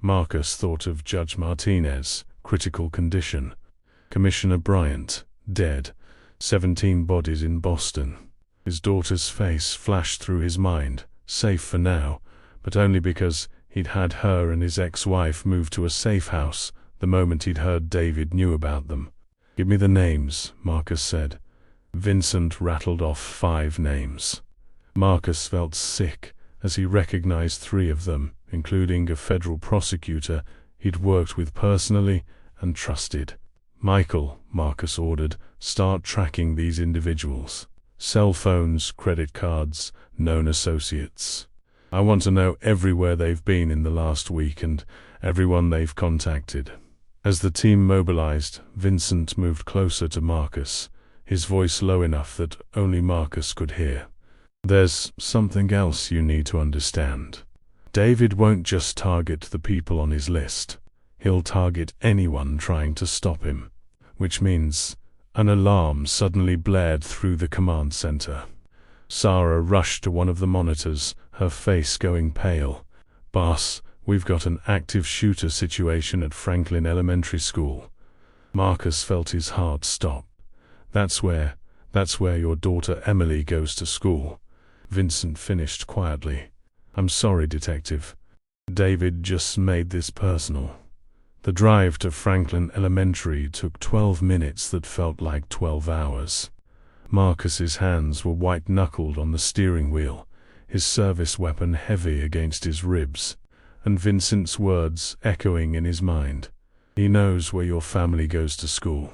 A: Marcus thought of Judge Martinez, critical condition. Commissioner Bryant, dead. 17 bodies in Boston. His daughter's face flashed through his mind, safe for now, but only because he'd had her and his ex-wife move to a safe house the moment he'd heard David knew about them. Give me the names, Marcus said. Vincent rattled off 5 names. Marcus felt sick as he recognized 3 of them, including a federal prosecutor he'd worked with personally and trusted. Michael, Marcus ordered, start tracking these individuals. Cell phones, credit cards, known associates. I want to know everywhere they've been in the last week and everyone they've contacted. As the team mobilized, Vincent moved closer to Marcus, his voice low enough that only Marcus could hear. There's something else you need to understand. David won't just target the people on his list. He'll target anyone trying to stop him. which means an alarm suddenly blared through the command center. Sarah rushed to one of the monitors, her face going pale. "Boss, we've got an active shooter situation at Franklin Elementary School." Marcus felt his heart stop. That's where your daughter Emily goes to school," Vincent finished quietly. "I'm sorry, Detective. David just made this personal." The drive to Franklin Elementary took 12 minutes that felt like 12 hours. Marcus's hands were white-knuckled on the steering wheel, his service weapon heavy against his ribs, and Vincent's words echoing in his mind. "He knows where your family goes to school."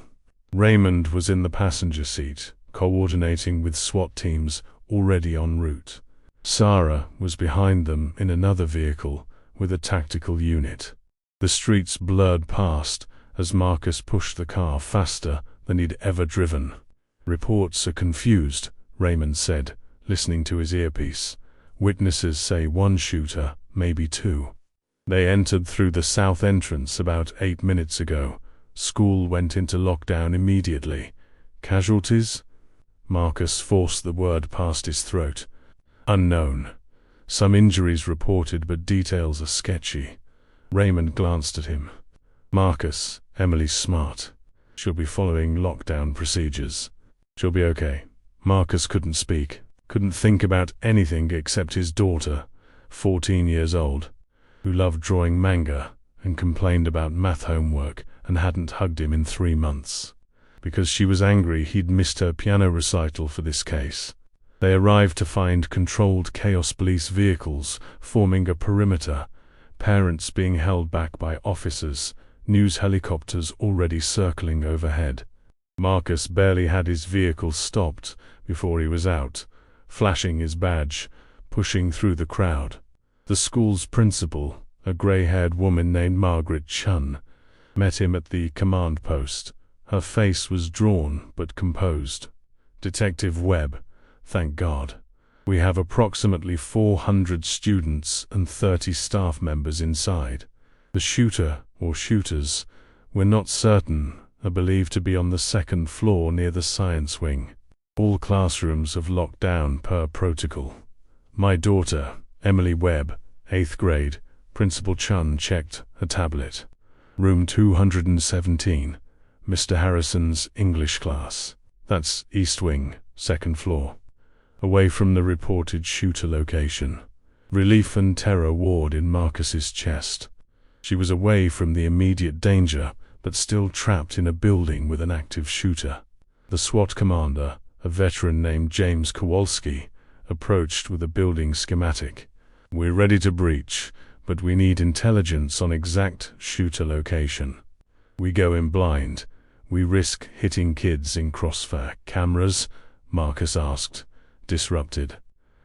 A: Raymond was in the passenger seat, coordinating with SWAT teams already en route. Sarah was behind them in another vehicle with a tactical unit. The streets blurred past as Marcus pushed the car faster than he'd ever driven. "Reports are confused," Raymond said, listening to his earpiece. "Witnesses say one shooter, maybe two. They entered through the south entrance about 8 minutes ago. School went into lockdown immediately. Casualties?" Marcus forced the word past his throat. "Unknown. Some injuries reported, but details are sketchy." Raymond glanced at him. "Marcus, Emily's smart. She'll be following lockdown procedures. She'll be okay." Marcus couldn't speak, couldn't think about anything except his daughter, 14 years old, who loved drawing manga and complained about math homework and hadn't hugged him in 3 months. Because she was angry he'd missed her piano recital for this case. They arrived to find controlled chaos police vehicles forming a perimeter, parents being held back by officers, news helicopters already circling overhead. Marcus barely had his vehicle stopped before he was out, flashing his badge, pushing through the crowd. The school's principal, a gray-haired woman named Margaret Chun, met him at the command post. Her face was drawn but composed. "Detective Webb, thank God. We have approximately 400 students and 30 staff members inside. The shooter, or shooters, we're not certain, are believed to be on the 2nd floor near the science wing. All classrooms have locked down per protocol." My daughter, Emily Webb, 8th grade, Principal Chun checked her tablet. "Room 217, Mr. Harrison's English class. That's East Wing, 2nd floor. Away from the reported shooter location." Relief and terror warred in Marcus's chest. She was away from the immediate danger, but still trapped in a building with an active shooter. The SWAT commander, a veteran named James Kowalski, approached with a building schematic. "We're ready to breach, but we need intelligence on exact shooter location. We go in blind. We risk hitting kids in crossfire." "Cameras?" Marcus asked, disrupted.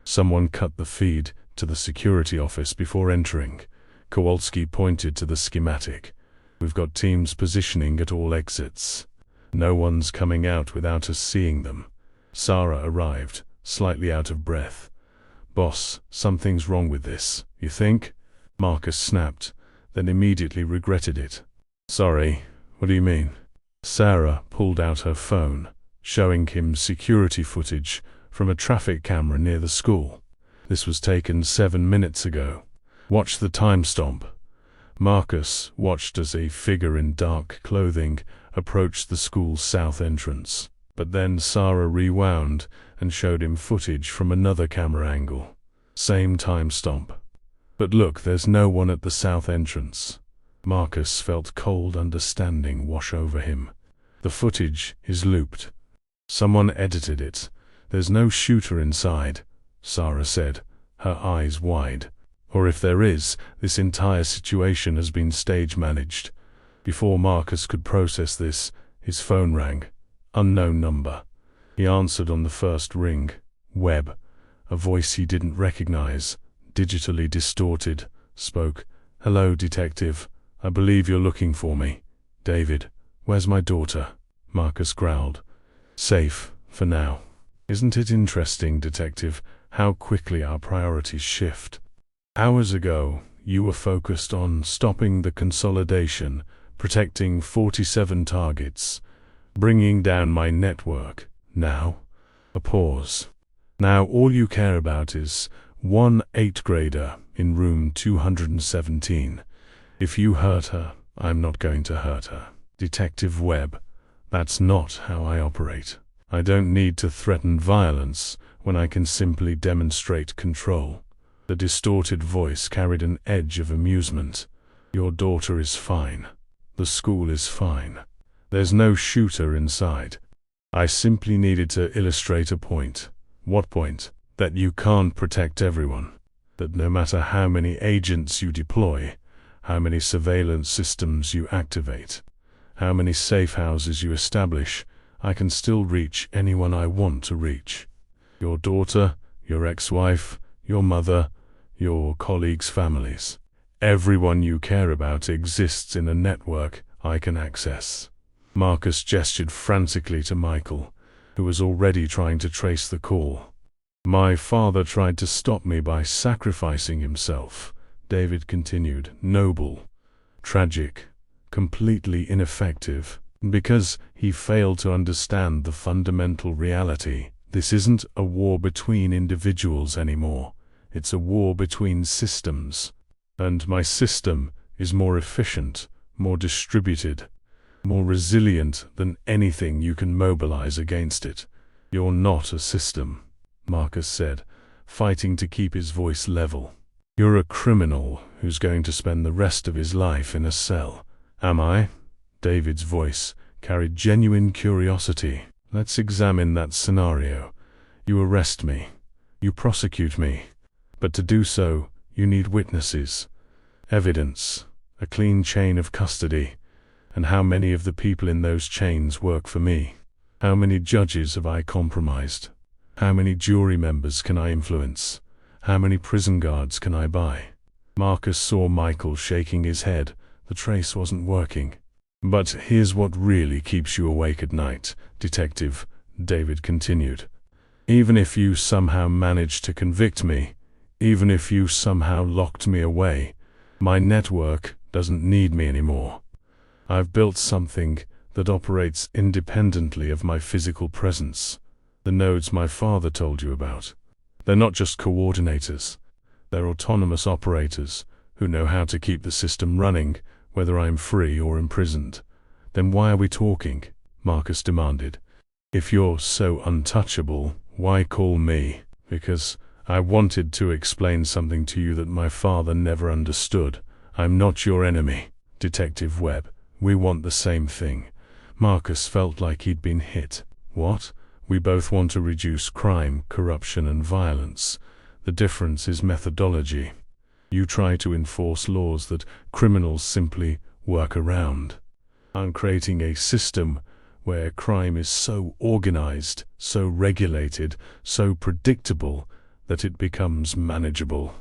A: Someone cut the feed to the security office before entering. Kowalski pointed to the schematic. "We've got teams positioning at all exits. No one's coming out without us seeing them." Sarah arrived, slightly out of breath. "Boss, something's wrong with this, you think?" Marcus snapped, then immediately regretted it. "Sorry, what do you mean?" Sarah pulled out her phone, showing him security footage from a traffic camera near the school. "This was taken 7 minutes ago. Watch the timestamp." Marcus watched as a figure in dark clothing approached the school's south entrance, but then Sarah rewound and showed him footage from another camera angle. Same timestamp. "But look, there's no one at the south entrance." Marcus felt cold understanding wash over him. "The footage is looped. Someone edited it. There's no shooter inside," Sarah said, her eyes wide. "Or if there is, this entire situation has been stage managed." Before Marcus could process this, his phone rang. Unknown number. He answered on the first ring. Webb, a voice he didn't recognize, digitally distorted, spoke. "Hello, detective. I believe you're looking for me." "David, where's my daughter?" Marcus growled. "Safe, for now." "Isn't it interesting, detective, how quickly our priorities shift? Hours ago, you were focused on stopping the consolidation, protecting 47 targets. bringing down my network. Now, a pause. Now all you care about is one 8th grader in room 217. If you hurt her, I'm not going to hurt her. Detective Webb, that's not how I operate. I don't need to threaten violence when I can simply demonstrate control. The distorted voice carried an edge of amusement. Your daughter is fine. The school is fine. There's no shooter inside. I simply needed to illustrate a point. What point? That you can't protect everyone. That no matter how many agents you deploy, how many surveillance systems you activate, how many safe houses you establish, I can still reach anyone I want to reach. Your daughter, your ex-wife, your mother, your colleagues' families. Everyone you care about exists in a network I can access. Marcus gestured frantically to Michael, who was already trying to trace the call. My father tried to stop me by sacrificing himself, David continued. Noble, tragic, completely ineffective, because he failed to understand the fundamental reality. This isn't a war between individuals anymore. It's a war between systems. And my system is more efficient, more distributed, more resilient than anything you can mobilize against it. You're not a system, Marcus said, fighting to keep his voice level. You're a criminal who's going to spend the rest of his life in a cell. Am I? David's voice carried genuine curiosity. Let's examine that scenario. You arrest me. You prosecute me. But to do so, you need witnesses, evidence, a clean chain of custody. And how many of the people in those chains work for me? How many judges have I compromised? How many jury members can I influence? How many prison guards can I buy? Marcus saw Michael shaking his head. The trace wasn't working. But here's what really keeps you awake at night, Detective, David continued. Even if you somehow managed to convict me, even if you somehow locked me away, my network doesn't need me anymore. I've built something that operates independently of my physical presence. The nodes my father told you about. They're not just coordinators. They're autonomous operators who know how to keep the system running, whether I'm free or imprisoned. Then why are we talking? Marcus demanded. If you're so untouchable, why call me? Because I wanted to explain something to you that my father never understood. I'm not your enemy, Detective Webb. We want the same thing. Marcus felt like he'd been hit. What? We both want to reduce crime, corruption, and violence. The difference is methodology. You try to enforce laws that criminals simply work around. I'm creating a system where crime is so organized, so regulated, so predictable that it becomes manageable.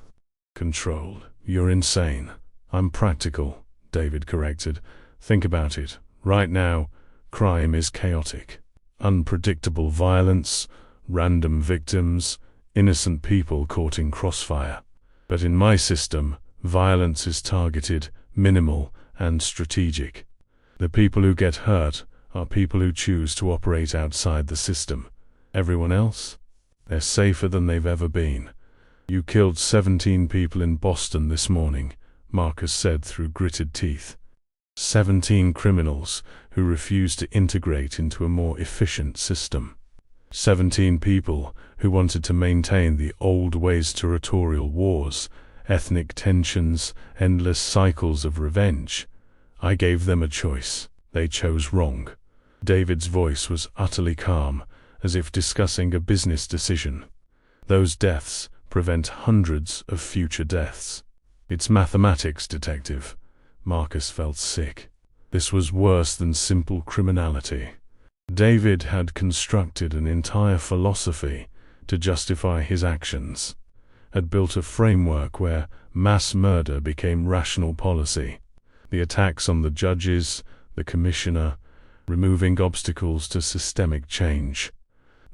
A: Controlled. You're insane. I'm practical, David corrected. Think about it. Right now, crime is chaotic. Unpredictable violence, random victims, innocent people caught in crossfire. But in my system, violence is targeted, minimal, and strategic. The people who get hurt are people who choose to operate outside the system. Everyone else? They're safer than they've ever been. You killed 17 people in Boston this morning, Marcus said through gritted teeth. 17 criminals who refused to integrate into a more efficient system. 17 people who wanted to maintain the old ways: territorial wars, ethnic tensions, endless cycles of revenge. I gave them a choice. They chose wrong. David's voice was utterly calm, as if discussing a business decision. Those deaths prevent hundreds of future deaths. It's mathematics, Detective. Marcus felt sick. This was worse than simple criminality. David had constructed an entire philosophy to justify his actions, had built a framework where mass murder became rational policy. The attacks on the judges, the commissioner, removing obstacles to systemic change.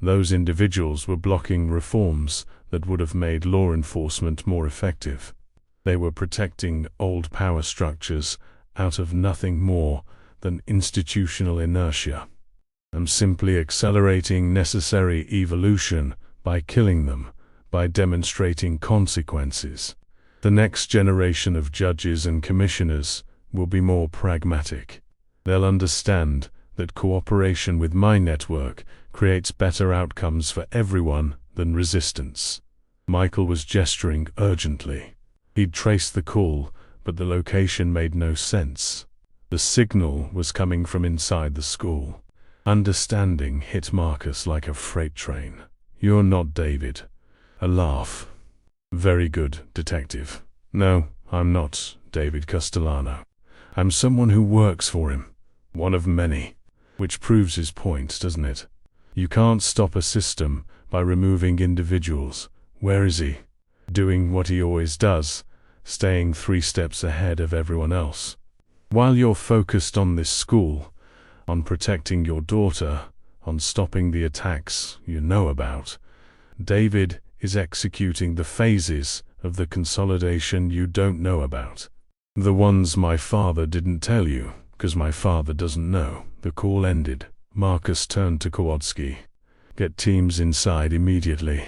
A: Those individuals were blocking reforms that would have made law enforcement more effective. They were protecting old power structures out of nothing more than institutional inertia. am simply accelerating necessary evolution by killing them, by demonstrating consequences. The next generation of judges and commissioners will be more pragmatic. They'll understand that cooperation with my network creates better outcomes for everyone than resistance. Michael was gesturing urgently. He'd traced the call, but the location made no sense. The signal was coming from inside the school. Understanding hit Marcus like a freight train. "You're not David." A laugh. "Very good, detective." "No, I'm not David Castellano. I'm someone who works for him. One of many." Which proves his point, doesn't it? You can't stop a system by removing individuals. Where is he? Doing what he always does, staying 3 steps ahead of everyone else. While you're focused on this school, on protecting your daughter, on stopping the attacks you know about, David is executing the phases of the consolidation you don't know about. The ones my father didn't tell you, 'cause my father doesn't know. The call ended. Marcus turned to Kowalski. "Get teams inside immediately.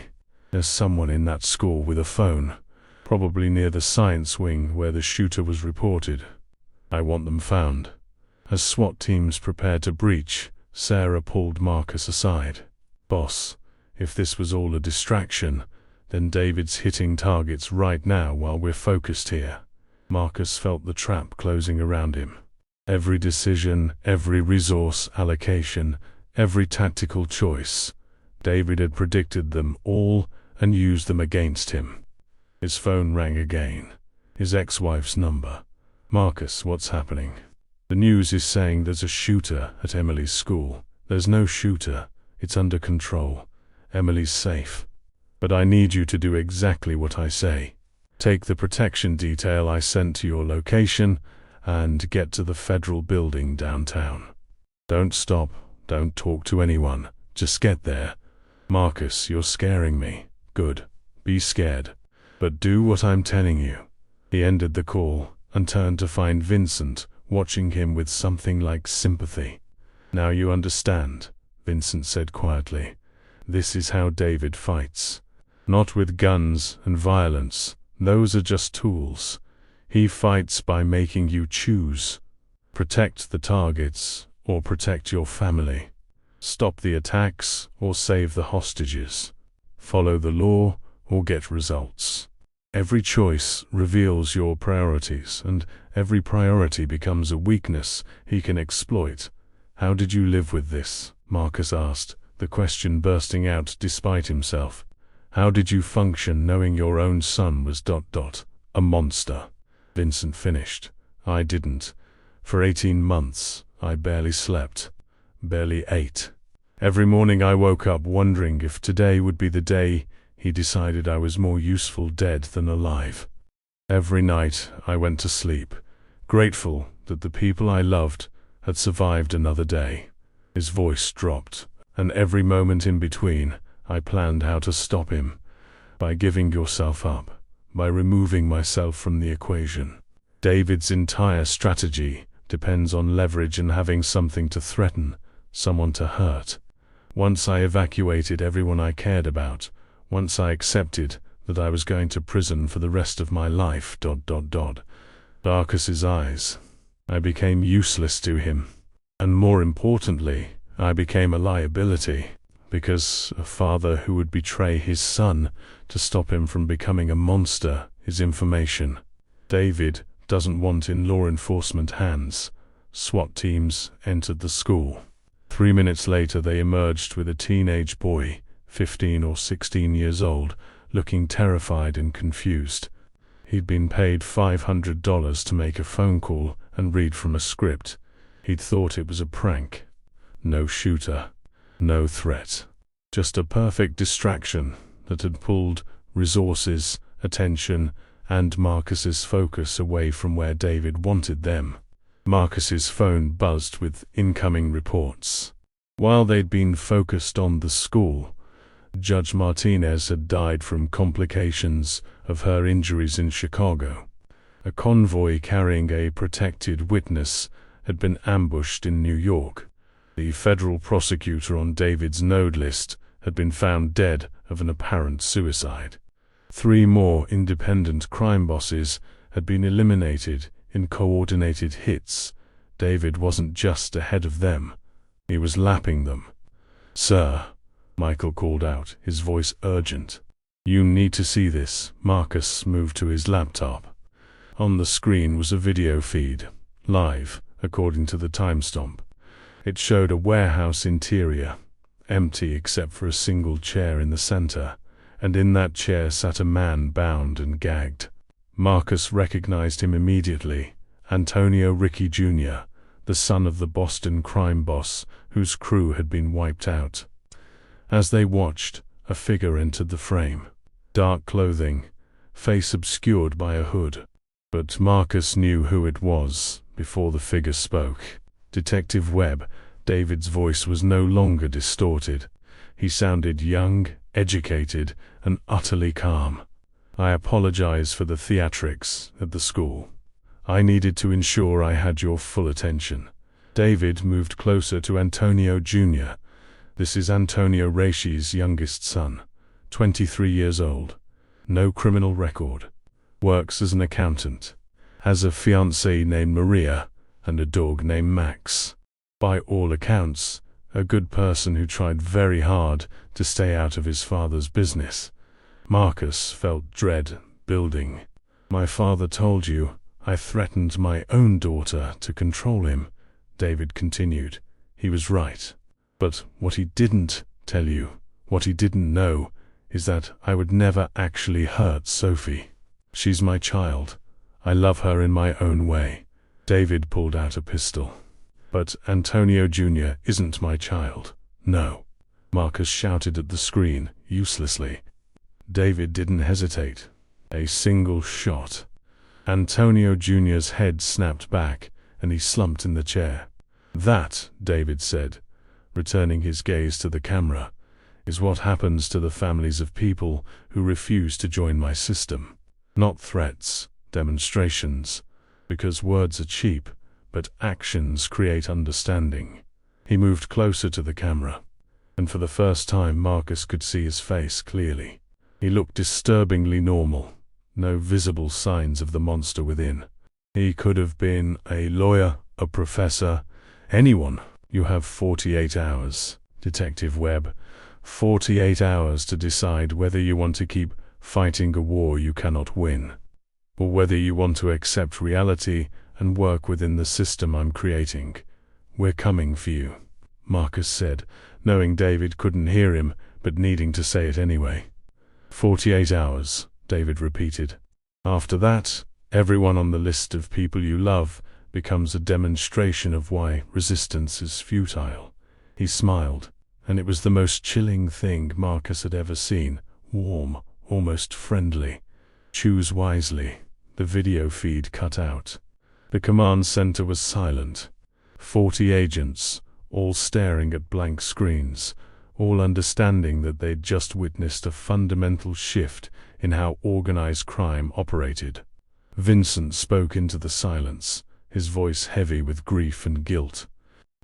A: There's someone in that school with a phone, probably near the science wing where the shooter was reported. I want them found." As SWAT teams prepared to breach, Sarah pulled Marcus aside. "Boss, if this was all a distraction, then David's hitting targets right now while we're focused here." Marcus felt the trap closing around him. Every decision, every resource allocation, every tactical choice, David had predicted them all and used them against him. His phone rang again. His ex-wife's number. "Marcus, what's happening?" "The news is saying there's a shooter at Emily's school." "There's no shooter. It's under control. Emily's safe. But I need you to do exactly what I say. Take the protection detail I sent to your location and get to the federal building downtown. Don't stop, don't talk to anyone, just get there." "Marcus, you're scaring me." "Good, be scared. But do what I'm telling you." He ended the call and turned to find Vincent watching him with something like sympathy. "Now you understand," Vincent said quietly. "This is how David fights. Not with guns and violence, those are just tools. He fights by making you choose. Protect the targets, or protect your family. Stop the attacks, or save the hostages. Follow the law, or get results. Every choice reveals your priorities, and every priority becomes a weakness he can exploit." "How did you live with this?" Marcus asked, the question bursting out despite himself. "How did you function knowing your own son was ... a monster?" Vincent finished. "I didn't. For 18 months, I barely slept, barely ate. Every morning I woke up wondering if today would be the day he decided I was more useful dead than alive. Every night I went to sleep, grateful that the people I loved had survived another day." His voice dropped, "And every moment in between, I planned how to stop him. By giving yourself up. By removing myself from the equation. David's entire strategy depends on leverage and having something to threaten, someone to hurt. Once I evacuated everyone I cared about, once I accepted that I was going to prison for the rest of my life... Darkus's eyes. I became useless to him. And more importantly, I became a liability. Because a father who would betray his son to stop him from becoming a monster is information David doesn't want in law enforcement hands." SWAT teams entered the school. 3 minutes later they emerged with a teenage boy, 15 or 16 years old, looking terrified and confused. He'd been paid $500 to make a phone call and read from a script. He'd thought it was a prank. No shooter. No threat. Just a perfect distraction that had pulled resources, attention, and Marcus's focus away from where David wanted them. Marcus's phone buzzed with incoming reports. While they'd been focused on the school, Judge Martinez had died from complications of her injuries in Chicago. A convoy carrying a protected witness had been ambushed in New York. The federal prosecutor on David's node list had been found dead of an apparent suicide. 3 more independent crime bosses had been eliminated in coordinated hits. David wasn't just ahead of them, he was lapping them. "Sir," Michael called out, his voice urgent. "You need to see this." Marcus moved to his laptop. On the screen was a video feed, live, according to the timestamp. It showed a warehouse interior, empty except for a single chair in the center, and in that chair sat a man bound and gagged. Marcus recognized him immediately, Antonio Ricci Jr., the son of the Boston crime boss whose crew had been wiped out. As they watched, a figure entered the frame. Dark clothing, face obscured by a hood. But Marcus knew who it was before the figure spoke. Detective Webb. David's voice was no longer distorted. He sounded young, educated, and utterly calm. "I apologize for the theatrics at the school. I needed to ensure I had your full attention." David moved closer to Antonio Jr. "This is Antonio Ricci's youngest son, 23 years old. No criminal record. Works as an accountant. Has a fiancée named Maria and a dog named Max. By all accounts, a good person who tried very hard to stay out of his father's business." Marcus felt dread building. "My father told you I threatened my own daughter to control him," David continued. "He was right. But what he didn't tell you, what he didn't know, is that I would never actually hurt Sophie. She's my child. I love her in my own way." David pulled out a pistol. "But Antonio Jr. isn't my child. No." Marcus shouted at the screen, uselessly. David didn't hesitate. A single shot. Antonio Jr.'s head snapped back, and he slumped in the chair. "That," David said, returning his gaze to the camera, "is what happens to the families of people who refuse to join my system. Not threats, demonstrations, because words are cheap, but actions create understanding." He moved closer to the camera, and for the first time Marcus could see his face clearly. He looked disturbingly normal, no visible signs of the monster within. He could have been a lawyer, a professor, anyone. "You have 48 hours, Detective Webb. 48 hours to decide whether you want to keep fighting a war you cannot win, or whether you want to accept reality and work within the system I'm creating. We're coming for you," Marcus said, knowing David couldn't hear him, but needing to say it anyway. 48 hours, David repeated. "After that, everyone on the list of people you love becomes a demonstration of why resistance is futile." He smiled, and it was the most chilling thing Marcus had ever seen, warm, almost friendly. "Choose wisely." The video feed cut out. The command center was silent. 40 agents, all staring at blank screens, all understanding that they'd just witnessed a fundamental shift in how organized crime operated. Vincent spoke into the silence, his voice heavy with grief and guilt.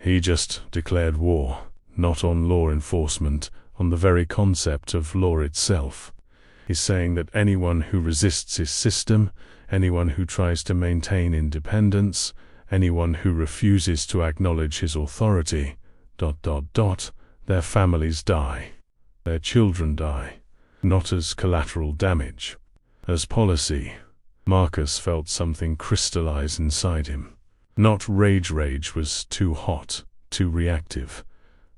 A: "He just declared war, not on law enforcement, on the very concept of law itself. He's saying that anyone who resists his system, anyone who tries to maintain independence, anyone who refuses to acknowledge his authority, ... their families die. Their children die. Not as collateral damage. As policy." Marcus felt something crystallize inside him. Not rage was too hot, too reactive.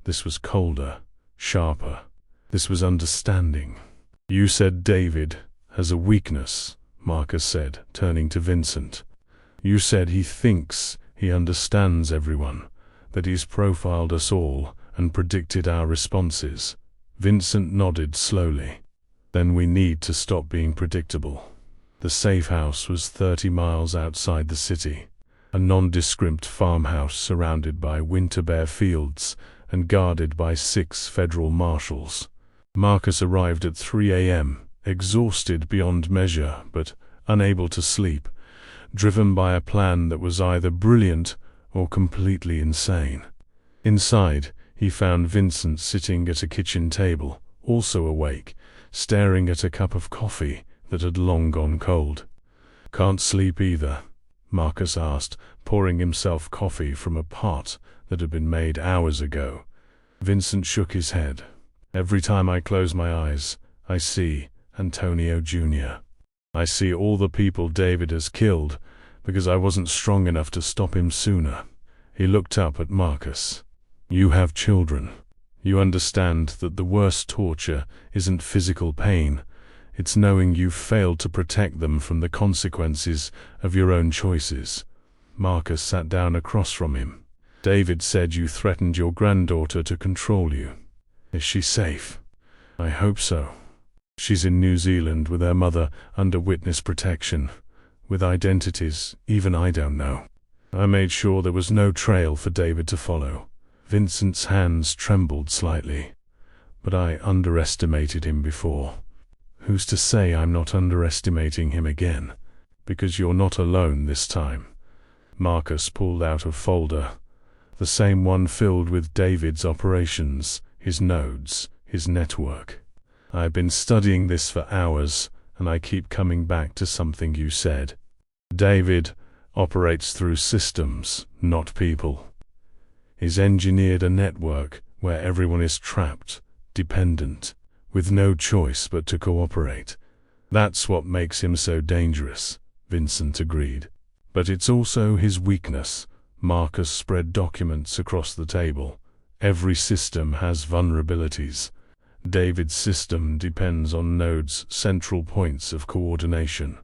A: This was colder, sharper. This was understanding. "You said David has a weakness," Marcus said, turning to Vincent. "You said he thinks he understands everyone, that he's profiled us all and predicted our responses." Vincent nodded slowly. "Then we need to stop being predictable." The safe house was 30 miles outside the city, a nondescript farmhouse surrounded by winter bare fields and guarded by 6 federal marshals. Marcus arrived at 3 a.m., exhausted beyond measure but unable to sleep, driven by a plan that was either brilliant or completely insane. Inside, he found Vincent sitting at a kitchen table, also awake, staring at a cup of coffee that had long gone cold. "Can't sleep either?" Marcus asked, pouring himself coffee from a pot that had been made hours ago. Vincent shook his head. "Every time I close my eyes, I see Antonio Jr. I see all the people David has killed because I wasn't strong enough to stop him sooner." He looked up at Marcus. "You have children. You understand that the worst torture isn't physical pain, it's knowing you've failed to protect them from the consequences of your own choices." Marcus sat down across from him. "David said you threatened your granddaughter to control you. Is she safe?" "I hope so. She's in New Zealand with her mother under witness protection, with identities even I don't know. I made sure there was no trail for David to follow." Vincent's hands trembled slightly. "But I underestimated him before. Who's to say I'm not underestimating him again? Because you're not alone this time." Marcus pulled out a folder, the same one filled with David's operations, his nodes, his network. "I've been studying this for hours, and I keep coming back to something you said. David operates through systems, not people. He's engineered a network where everyone is trapped, dependent, with no choice but to cooperate. That's what makes him so dangerous," Vincent agreed. "But it's also his weakness." Marcus spread documents across the table. "Every system has vulnerabilities. David's system depends on nodes, central points of coordination.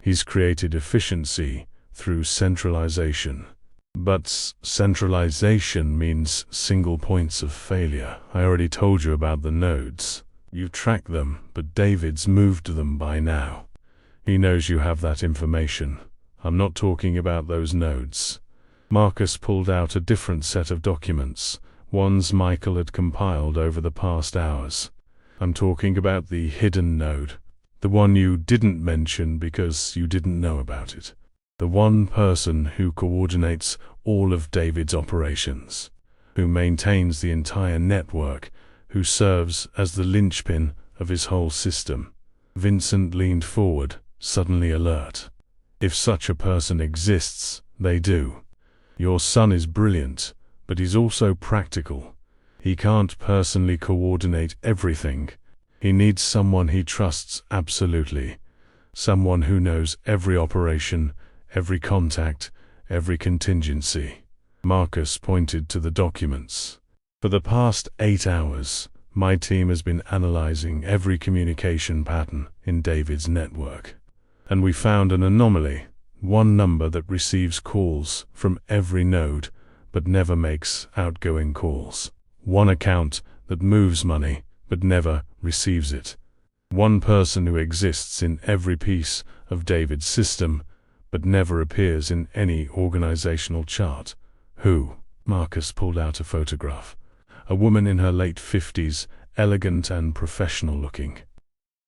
A: He's created efficiency through centralization. But centralization means single points of failure. I already told you about the nodes. You've tracked them, but David's moved them by now. He knows you have that information. I'm not talking about those nodes." Marcus pulled out a different set of documents, ones Michael had compiled over the past hours. "I'm talking about the hidden node, the one you didn't mention because you didn't know about it. The one person who coordinates all of David's operations, who maintains the entire network, who serves as the linchpin of his whole system." Vincent leaned forward, suddenly alert. "If such a person exists, they do. Your son is brilliant, but he's also practical. He can't personally coordinate everything. He needs someone he trusts absolutely, someone who knows every operation, every contact, every contingency." Marcus pointed to the documents. "For the past 8 hours, my team has been analyzing every communication pattern in David's network. And we found an anomaly, one number that receives calls from every node but never makes outgoing calls. One account that moves money but never receives it. One person who exists in every piece of David's system but never appears in any organizational chart. Who?" Marcus pulled out a photograph. "A woman in her late 50s, elegant and professional looking.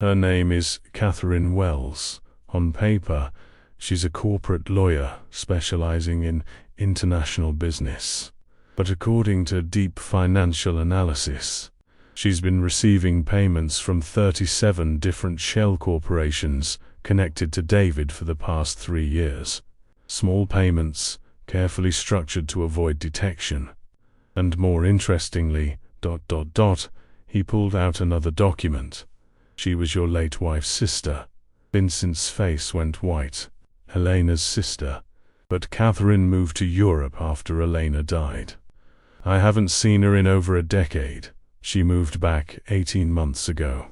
A: Her name is Catherine Wells. On paper, she's a corporate lawyer specializing in international business. But according to deep financial analysis, she's been receiving payments from 37 different shell corporations connected to David for the past 3 years. Small payments, carefully structured to avoid detection. And more interestingly, ... He pulled out another document. "She was your late wife's sister." Vincent's face went white. "Elena's sister. But Catherine moved to Europe after Elena died. I haven't seen her in over a decade. She moved back 18 months ago,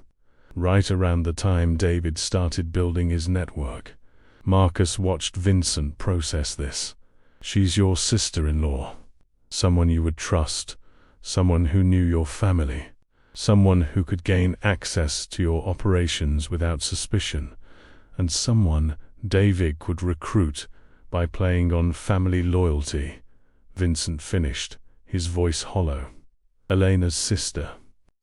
A: right around the time David started building his network." Marcus watched Vincent process this. "She's your sister-in-law. Someone you would trust, someone who knew your family, someone who could gain access to your operations without suspicion, and someone David could recruit by playing on family loyalty." Vincent finished, his voice hollow. "Elena's sister.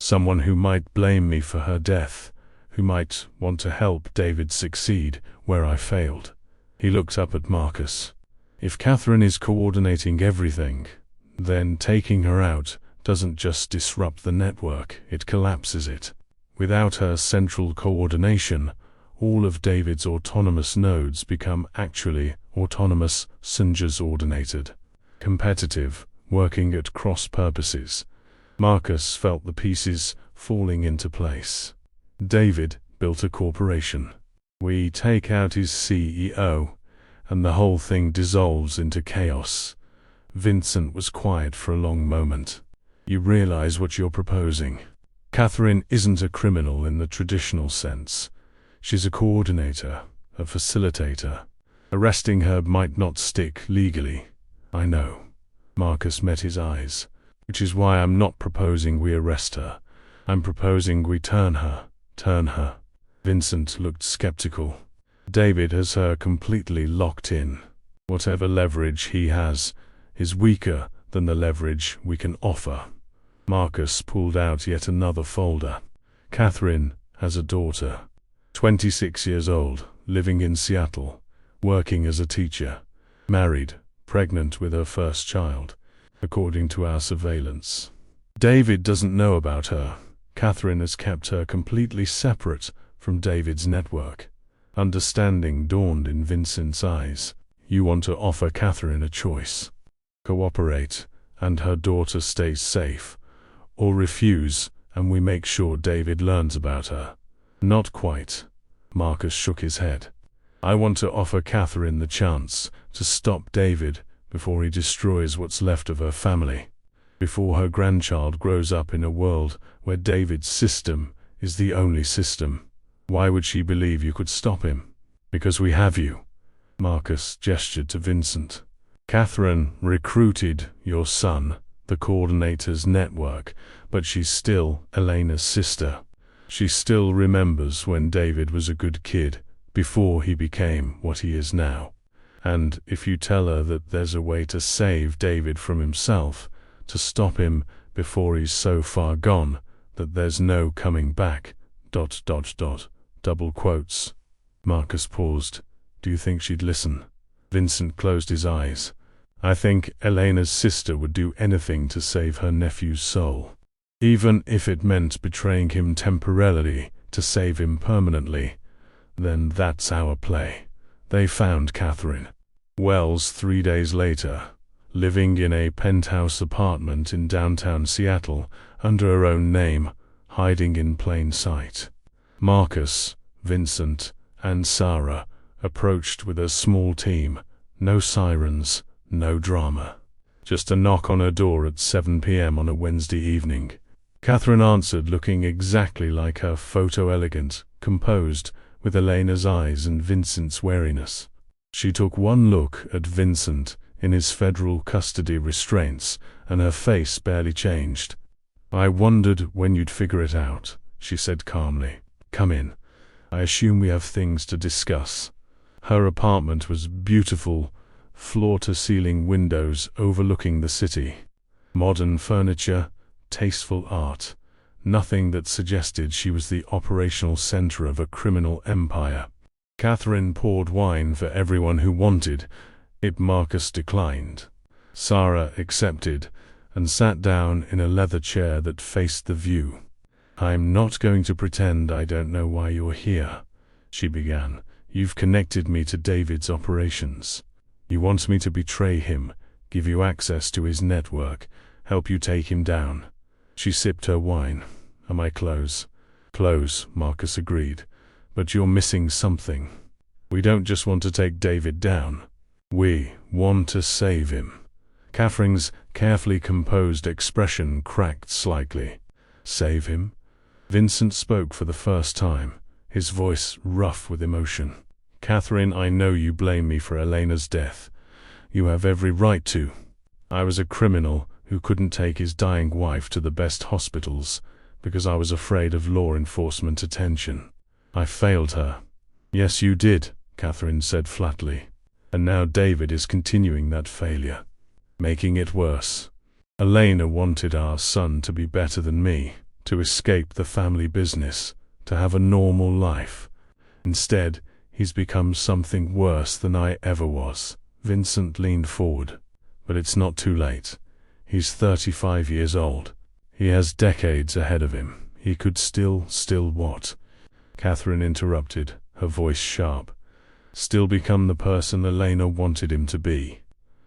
A: Someone who might blame me for her death, who might want to help David succeed where I failed." He looked up at Marcus. "If Catherine is coordinating everything, Then taking her out doesn't just disrupt the network, it collapses it. Without her central coordination, all of David's autonomous nodes become actually autonomous Sinjars-ordinated, competitive, working at cross purposes. Marcus felt the pieces falling into place. David built a corporation. We take out his CEO, and the whole thing dissolves into chaos. Vincent was quiet for a long moment. You realize what you're proposing. Catherine isn't a criminal in the traditional sense. She's a coordinator, a facilitator. Arresting her might not stick legally. I know. Marcus met his eyes. Which is why I'm not proposing we arrest her. I'm proposing we turn her. Vincent looked skeptical. David has her completely locked in. Whatever leverage he has is weaker than the leverage we can offer. Marcus pulled out yet another folder. Catherine has a daughter, 26 years old, living in Seattle, working as a teacher, married, pregnant with her first child, according to our surveillance. David doesn't know about her. Catherine has kept her completely separate from David's network. Understanding dawned in Vincent's eyes. You want to offer Catherine a choice. Cooperate, and her daughter stays safe, or refuse, and we make sure David learns about her. Not quite. Marcus shook his head. I want to offer Catherine the chance to stop David before he destroys what's left of her family, before her grandchild grows up in a world where David's system is the only system. Why would she believe you could stop him? Because we have you. Marcus gestured to Vincent. Catherine recruited your son, the coordinator's network, but she's still Elena's sister. She still remembers when David was a good kid, before he became what he is now. And if you tell her that there's a way to save David from himself, to stop him before he's so far gone that there's no coming back, ... double quotes. Marcus paused. Do you think she'd listen? Vincent closed his eyes. I think Elena's sister would do anything to save her nephew's soul. Even if it meant betraying him temporarily to save him permanently. Then that's our play. They found Catherine Wells 3 days later, living in a penthouse apartment in downtown Seattle under her own name, hiding in plain sight. Marcus, Vincent, and Sarah approached with a small team. No sirens, no drama. Just a knock on her door at 7 p.m. on a Wednesday evening. Catherine answered, looking exactly like her photo, elegant, composed, with Elena's eyes and Vincent's wariness. She took one look at Vincent in his federal custody restraints, and her face barely changed. I wondered when you'd figure it out, she said calmly. Come in. I assume we have things to discuss. Her apartment was beautiful, floor-to-ceiling windows overlooking the city. Modern furniture, tasteful art, nothing that suggested she was the operational center of a criminal empire. Catherine poured wine for everyone who wanted it. Marcus declined. Sarah accepted and sat down in a leather chair that faced the view. I'm not going to pretend I don't know why you're here, she began. You've connected me to David's operations. You want me to betray him, give you access to his network, help you take him down. She sipped her wine. Am I close? Close, Marcus agreed. But you're missing something. We don't just want to take David down. We want to save him. Catherine's carefully composed expression cracked slightly. Save him? Vincent spoke for the first time, his voice rough with emotion. Catherine, I know you blame me for Elena's death. You have every right to. I was a criminal who couldn't take his dying wife to the best hospitals because I was afraid of law enforcement attention. I failed her. Yes, you did, Catherine said flatly. And now David is continuing that failure, making it worse. Elena wanted our son to be better than me, to escape the family business, to have a normal life. Instead, he's become something worse than I ever was. Vincent leaned forward. But it's not too late. He's 35 years old. He has decades ahead of him. He could still what? Catherine interrupted, her voice sharp. Still become the person Elena wanted him to be.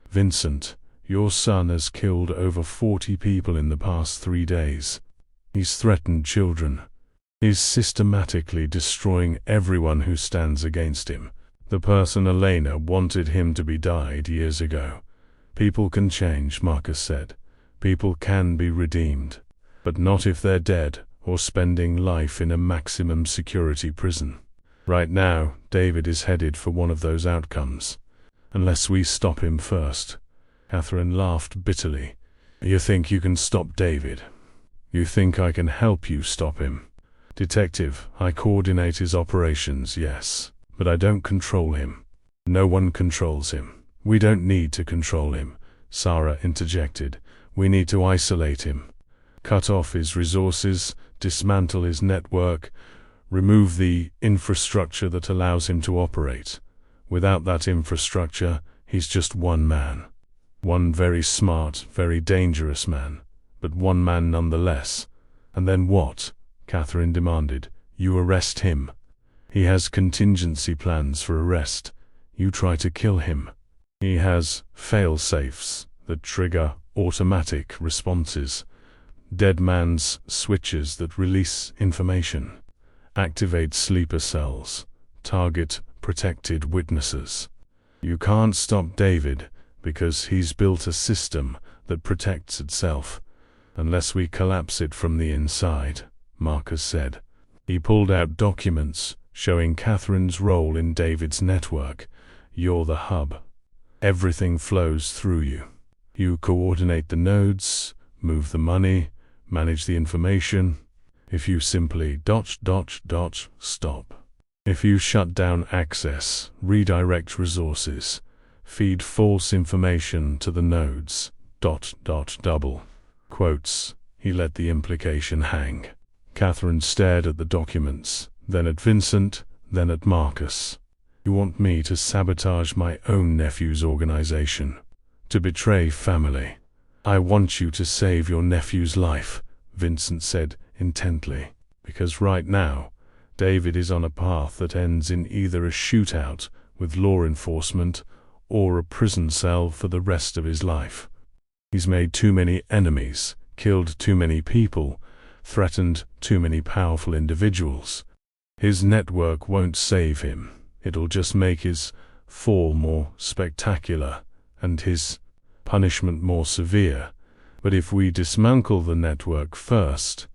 A: Vincent, your son has killed over 40 people in the past 3 days. He's threatened children. He's systematically destroying everyone who stands against him. The person Elena wanted him to be died years ago. People can change, Marcus said. People can be redeemed. But not if they're dead or spending life in a maximum security prison. Right now, David is headed for one of those outcomes. Unless we stop him first. Catherine laughed bitterly. You think you can stop David? You think I can help you stop him? Detective, I coordinate his operations, yes. But I don't control him. No one controls him. We don't need to control him, Sarah interjected. We need to isolate him. Cut off his resources, dismantle his network, remove the infrastructure that allows him to operate. Without that infrastructure, he's just one man. One very smart, very dangerous man, but one man nonetheless. And then what? Catherine demanded. You arrest him. He has contingency plans for arrest. You try to kill him. He has fail-safes that trigger automatic responses. Dead man's switches that release information. Activate sleeper cells. Target protected witnesses. You can't stop David because he's built a system that protects itself. Unless we collapse it from the inside, Marcus said. He pulled out documents showing Catherine's role in David's network. You're the hub. Everything flows through you. You coordinate the nodes, move the money, manage the information. If you simply ... stop. If you shut down access, redirect resources, feed false information to the nodes, ... double quotes. He let the implication hang. Catherine stared at the documents, then at Vincent, then at Marcus. You want me to sabotage my own nephew's organization? To betray family? I want you to save your nephew's life, Vincent said intently, because right now, David is on a path that ends in either a shootout with law enforcement or a prison cell for the rest of his life. He's made too many enemies, killed too many people, threatened too many powerful individuals. His network won't save him. It'll just make his fall more spectacular and his punishment more severe. But if we dismantle the network first,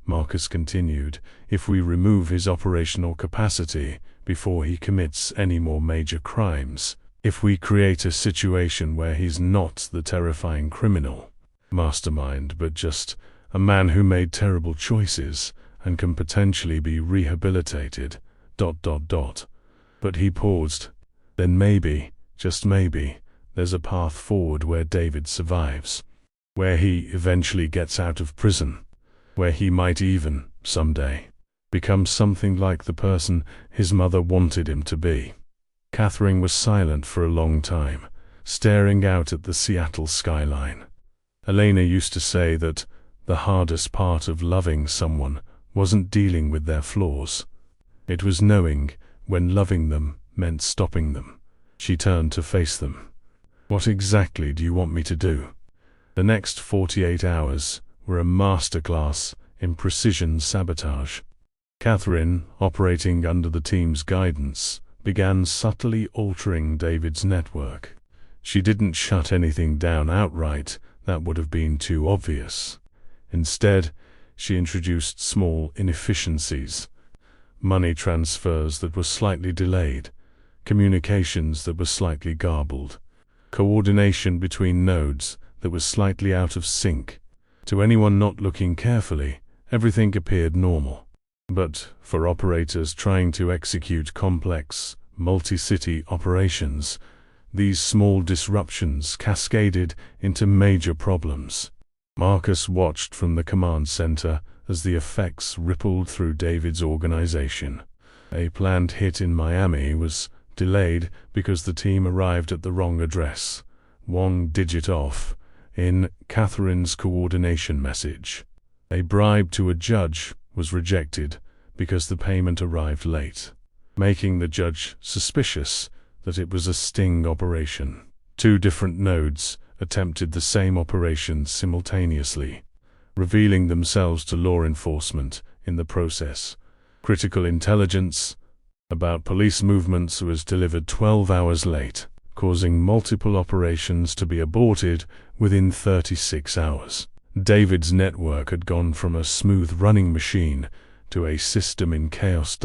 A: Marcus continued, if we remove his operational capacity before he commits any more major crimes, if we create a situation where he's not the terrifying criminal mastermind, but just a man who made terrible choices and can potentially be rehabilitated, ... But he paused. Then maybe, just maybe, there's a path forward where David survives. Where he eventually gets out of prison. Where he might even, someday, become something like the person his mother wanted him to be. Catherine was silent for a long time, staring out at the Seattle skyline. Elena used to say that the hardest part of loving someone wasn't dealing with their flaws. It was knowing when loving them meant stopping them. She turned to face them. What exactly do you want me to do? The next 48 hours were a masterclass in precision sabotage. Catherine, operating under the team's guidance, began subtly altering David's network. She didn't shut anything down outright, that would have been too obvious. Instead, she introduced small inefficiencies. Money transfers that were slightly delayed, communications that were slightly garbled, coordination between nodes that was slightly out of sync. To anyone not looking carefully, everything appeared normal. But for operators trying to execute complex, multi-city operations, these small disruptions cascaded into major problems. Marcus watched from the command center as the effects rippled through David's organization. A planned hit in Miami was delayed because the team arrived at the wrong address. 1 digit off. In Catherine's coordination message, a bribe to a judge was rejected because the payment arrived late, making the judge suspicious that it was a sting operation. Two different nodes attempted the same operation simultaneously, revealing themselves to law enforcement in the process. Critical intelligence about police movements was delivered 12 hours late, causing multiple operations to be aborted within 36 hours. David's network had gone from a smooth-running machine to a system in chaos.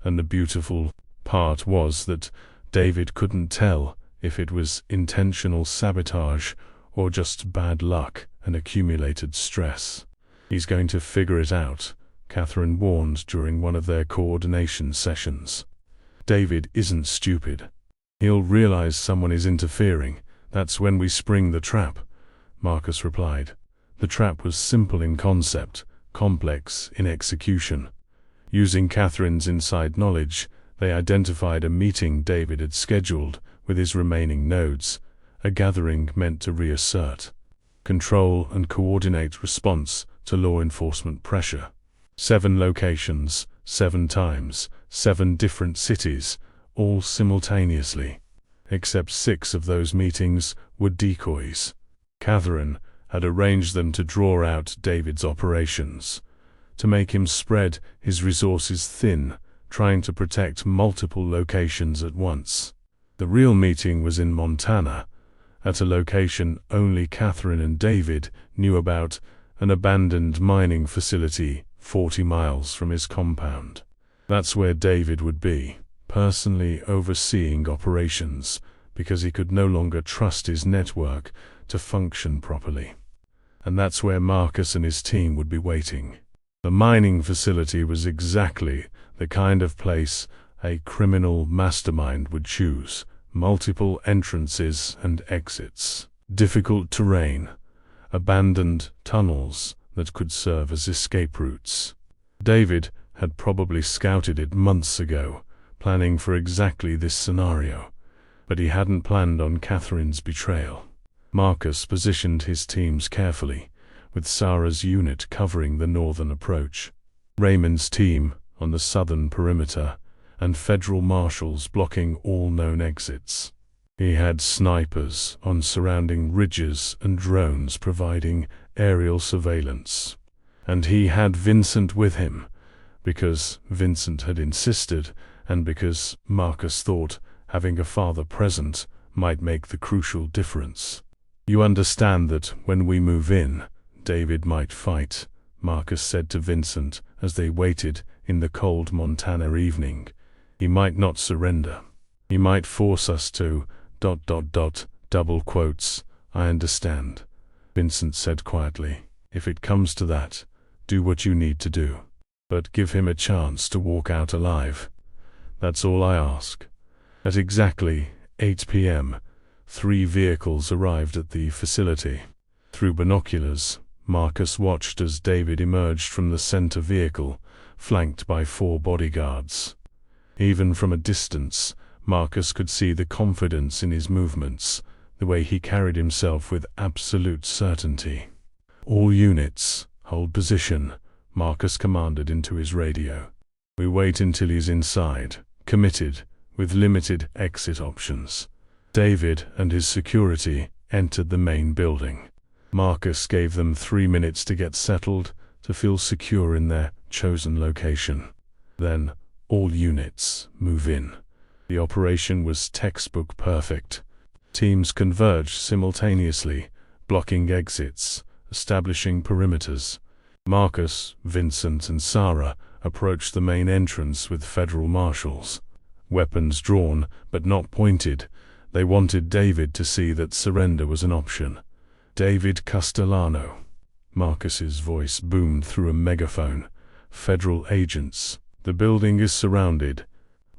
A: And the beautiful part was that David couldn't tell if it was intentional sabotage or just bad luck and accumulated stress. "He's going to figure it out," Catherine warned during one of their coordination sessions. "David isn't stupid. He'll realize someone is interfering. That's when we spring the trap," Marcus replied. The trap was simple in concept, complex in execution. Using Catherine's inside knowledge, they identified a meeting David had scheduled with his remaining nodes, a gathering meant to reassert control and coordinate response to law enforcement pressure. 7 locations, 7 times, 7 different cities, all simultaneously. Except 6 of those meetings were decoys. Catherine had arranged them to draw out David's operations, to make him spread his resources thin, trying to protect multiple locations at once. The real meeting was in Montana, at a location only Catherine and David knew about, an abandoned mining facility 40 miles from his compound. That's where David would be, personally overseeing operations, because he could no longer trust his network to function properly. And that's where Marcus and his team would be waiting. The mining facility was exactly the kind of place a criminal mastermind would choose. Multiple entrances and exits, difficult terrain, abandoned tunnels that could serve as escape routes. David had probably scouted it months ago, planning for exactly this scenario, but he hadn't planned on Catherine's betrayal. Marcus positioned his teams carefully, with Sarah's unit covering the northern approach, Raymond's team on the southern perimeter, and federal marshals blocking all known exits. He had snipers on surrounding ridges and drones providing aerial surveillance. And he had Vincent with him, because Vincent had insisted, and because Marcus thought having a father present might make the crucial difference. "You understand that when we move in, David might fight," Marcus said to Vincent as they waited in the cold Montana evening. "He might not surrender. He might force us to... double quotes. I understand," Vincent said quietly. "If it comes to that, do what you need to do. But give him a chance to walk out alive. That's all I ask." At exactly 8 p.m., 3 vehicles arrived at the facility. Through binoculars, Marcus watched as David emerged from the center vehicle, flanked by 4 bodyguards. Even from a distance, Marcus could see the confidence in his movements, the way he carried himself with absolute certainty. "All units, hold position," Marcus commanded into his radio. "We wait until he's inside, committed, with limited exit options." David and his security entered the main building. Marcus gave them 3 minutes to get settled, to feel secure in their chosen location. Then, all units, move in. The operation was textbook perfect. Teams converged simultaneously, blocking exits, establishing perimeters. Marcus, Vincent, and Sarah approached the main entrance with federal marshals. Weapons drawn, but not pointed. They wanted David to see that surrender was an option. "David Castellano," Marcus's voice boomed through a megaphone. "Federal agents. The building is surrounded.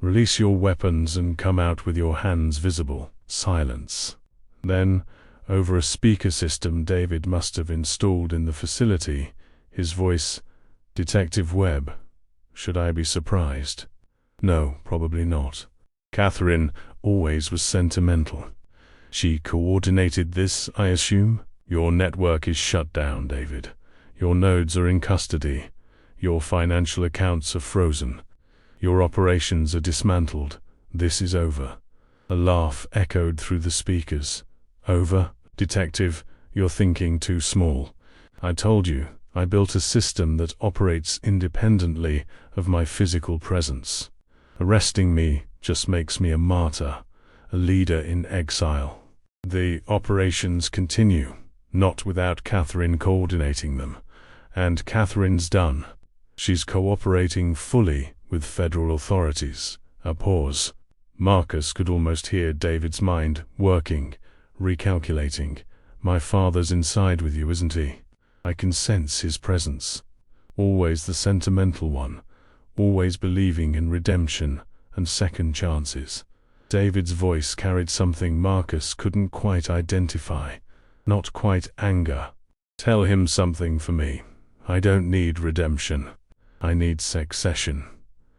A: Release your weapons and come out with your hands visible." Silence. Then, over a speaker system David must have installed in the facility, his voice, "Detective Webb. Should I be surprised?" "No, probably not. Catherine always was sentimental. She coordinated this, I assume?" Your network is shut down, David. Your nodes are in custody. Your financial accounts are frozen. Your operations are dismantled. This is over. A laugh echoed through the speakers. Over? Detective, you're thinking too small. I told you, I built a system that operates independently of my physical presence. Arresting me just makes me a martyr, a leader in exile. The operations continue, not without Catherine coordinating them. And Catherine's done. She's cooperating fully with federal authorities. A pause. Marcus could almost hear David's mind working, recalculating. My father's inside with you, isn't he? I can sense his presence. Always the sentimental one, always believing in redemption and second chances. David's voice carried something Marcus couldn't quite identify. Not quite anger. Tell him something for me. I don't need redemption. I need succession.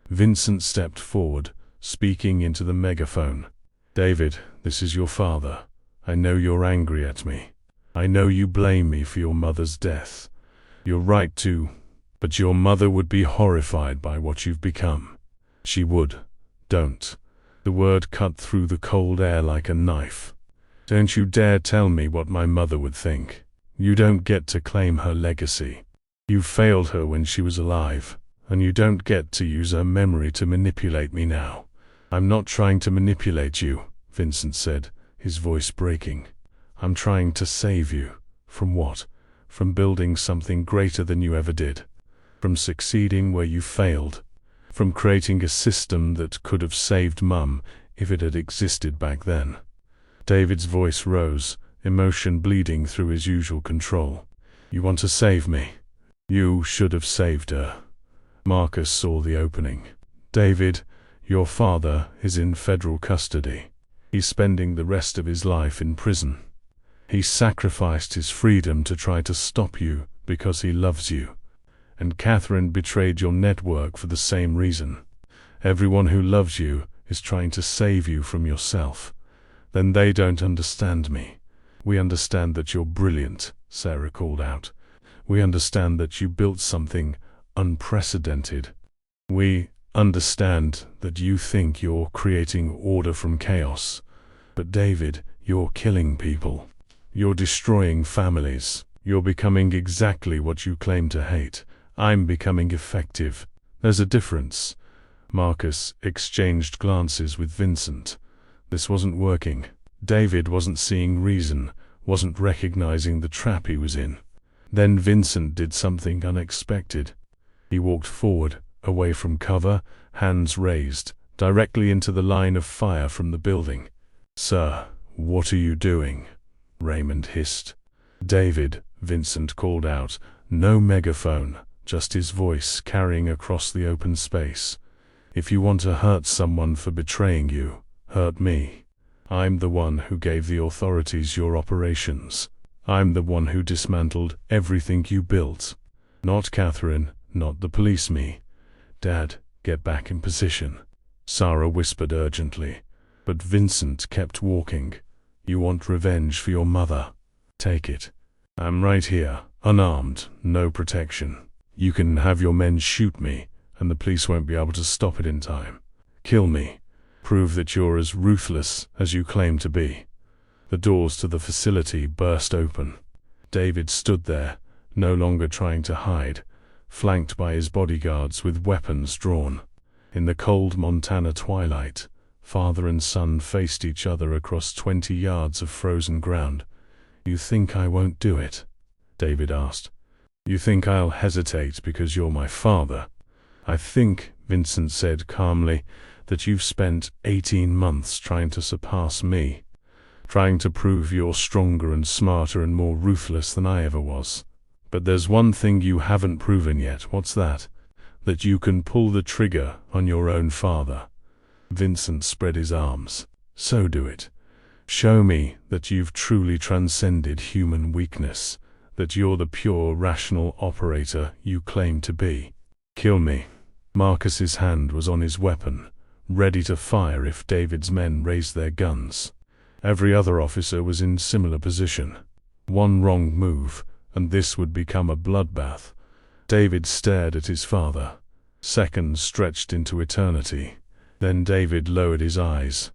A: Vincent stepped forward, speaking into the megaphone. David, this is your father. I know you're angry at me. I know you blame me for your mother's death. You're right to, but your mother would be horrified by what you've become. She would. Don't. The word cut through the cold air like a knife. Don't you dare tell me what my mother would think. You don't get to claim her legacy. You failed her when she was alive, and you don't get to use her memory to manipulate me now. I'm not trying to manipulate you, Vincent said, his voice breaking. I'm trying to save you. From what? From building something greater than you ever did. From succeeding where you failed. From creating a system that could have saved Mum if it had existed back then. David's voice rose, emotion bleeding through his usual control. You want to save me? You should have saved her. Marcus saw the opening. David, your father is in federal custody. He's spending the rest of his life in prison. He sacrificed his freedom to try to stop you because he loves you. And Catherine betrayed your network for the same reason. Everyone who loves you is trying to save you from yourself. Then they don't understand me. We understand that you're brilliant, Sarah called out. We understand that you built something unprecedented. We understand that you think you're creating order from chaos. But David, you're killing people. You're destroying families. You're becoming exactly what you claim to hate. I'm becoming effective. There's a difference. Marcus exchanged glances with Vincent. This wasn't working. David wasn't seeing reason, wasn't recognizing the trap he was in. Then Vincent did something unexpected. He walked forward, away from cover, hands raised, directly into the line of fire from the building. Sir, what are you doing? Raymond hissed. David, Vincent called out, no megaphone, just his voice carrying across the open space. If you want to hurt someone for betraying you, hurt me. I'm the one who gave the authorities your operations. I'm the one who dismantled everything you built. Not Catherine, not the police me. Dad, get back in position. Sarah whispered urgently. But Vincent kept walking. You want revenge for your mother? Take it. I'm right here, unarmed, no protection. You can have your men shoot me, and the police won't be able to stop it in time. Kill me. Prove that you're as ruthless as you claim to be. The doors to the facility burst open. David stood there, no longer trying to hide, flanked by his bodyguards with weapons drawn. In the cold Montana twilight, father and son faced each other across 20 yards of frozen ground. You think I won't do it? David asked. You think I'll hesitate because you're my father? I think, Vincent said calmly, that you've spent 18 months trying to surpass me. Trying to prove you're stronger and smarter and more ruthless than I ever was. But there's one thing you haven't proven yet. What's that? That you can pull the trigger on your own father. Vincent spread his arms. So do it. Show me that you've truly transcended human weakness, that you're the pure rational operator you claim to be. Kill me. Marcus's hand was on his weapon, ready to fire if David's men raised their guns. Every other officer was in similar position. One wrong move, and this would become a bloodbath. David stared at his father. Seconds stretched into eternity. Then David lowered his eyes.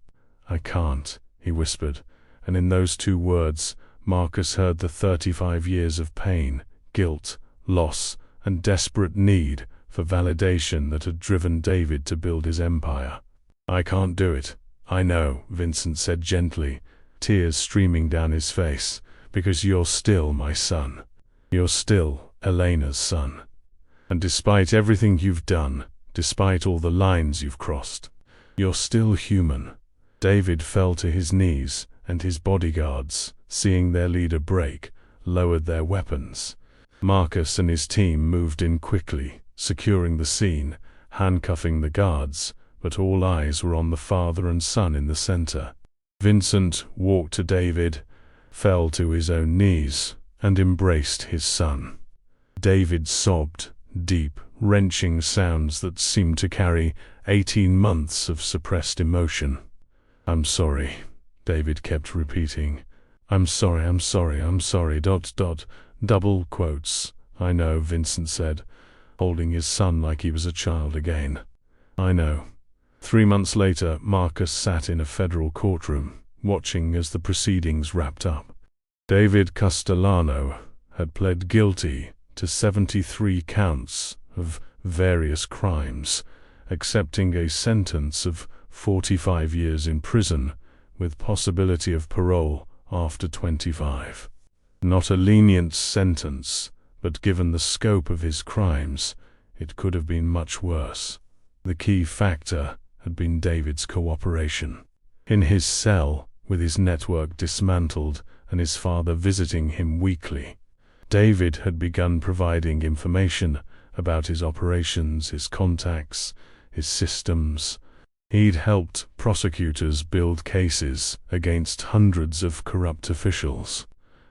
A: "I can't," he whispered, and in those two words, Marcus heard the 35 years of pain, guilt, loss, and desperate need for validation that had driven David to build his empire. "I can't do it. I know," Vincent said gently, tears streaming down his face, "because you're still my son. You're still Elena's son. And despite everything you've done, despite all the lines you've crossed, you're still human." David fell to his knees, and his bodyguards, seeing their leader break, lowered their weapons. Marcus and his team moved in quickly, securing the scene, handcuffing the guards, but all eyes were on the father and son in the center. Vincent walked to David, fell to his own knees, and embraced his son. David sobbed, deep, wrenching sounds that seemed to carry 18 months of suppressed emotion. "I'm sorry," David kept repeating. I'm sorry, ... double quotes. "I know," Vincent said, holding his son like he was a child again. "I know." 3 months later, Marcus sat in a federal courtroom, watching as the proceedings wrapped up. David Castellano had pled guilty to 73 counts of various crimes, accepting a sentence of 45 years in prison, with possibility of parole after 25. Not a lenient sentence, but given the scope of his crimes, it could have been much worse. The key factor had been David's cooperation. In his cell, with his network dismantled and his father visiting him weekly, David had begun providing information about his operations, his contacts, his systems. He'd helped prosecutors build cases against hundreds of corrupt officials,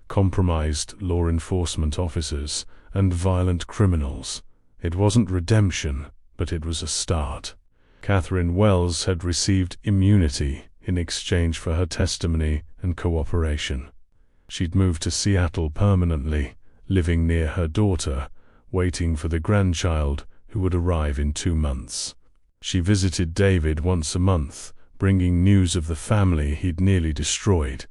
A: compromised law enforcement officers, and violent criminals. It wasn't redemption, but it was a start. Catherine Wells had received immunity in exchange for her testimony and cooperation. She'd moved to Seattle permanently, living near her daughter, waiting for the grandchild who would arrive in 2 months. She visited David once a month, bringing news of the family he'd nearly destroyed.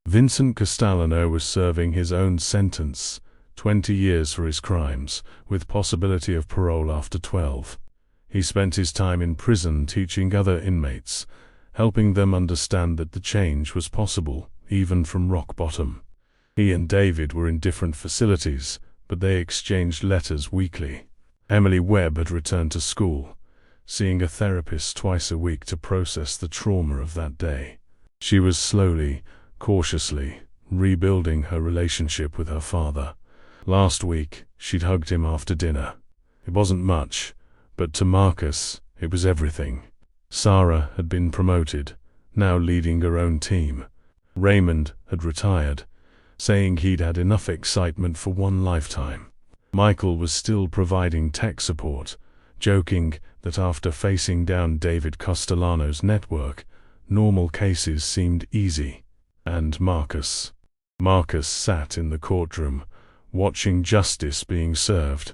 A: Vincent Castellano was serving his own sentence, 20 years for his crimes, with possibility of parole after 12. He spent his time in prison teaching other inmates, helping them understand that the change was possible, even from rock bottom. He and David were in different facilities, but they exchanged letters weekly. Emily Webb had returned to school, seeing a therapist twice a week to process the trauma of that day. She was slowly, cautiously, rebuilding her relationship with her father. Last week, she'd hugged him after dinner. It wasn't much, but to Marcus, it was everything. Sarah had been promoted, now leading her own team. Raymond had retired, saying he'd had enough excitement for one lifetime. Michael was still providing tech support, joking that after facing down David Castellano's network, normal cases seemed easy. And Marcus sat in the courtroom, watching justice being served,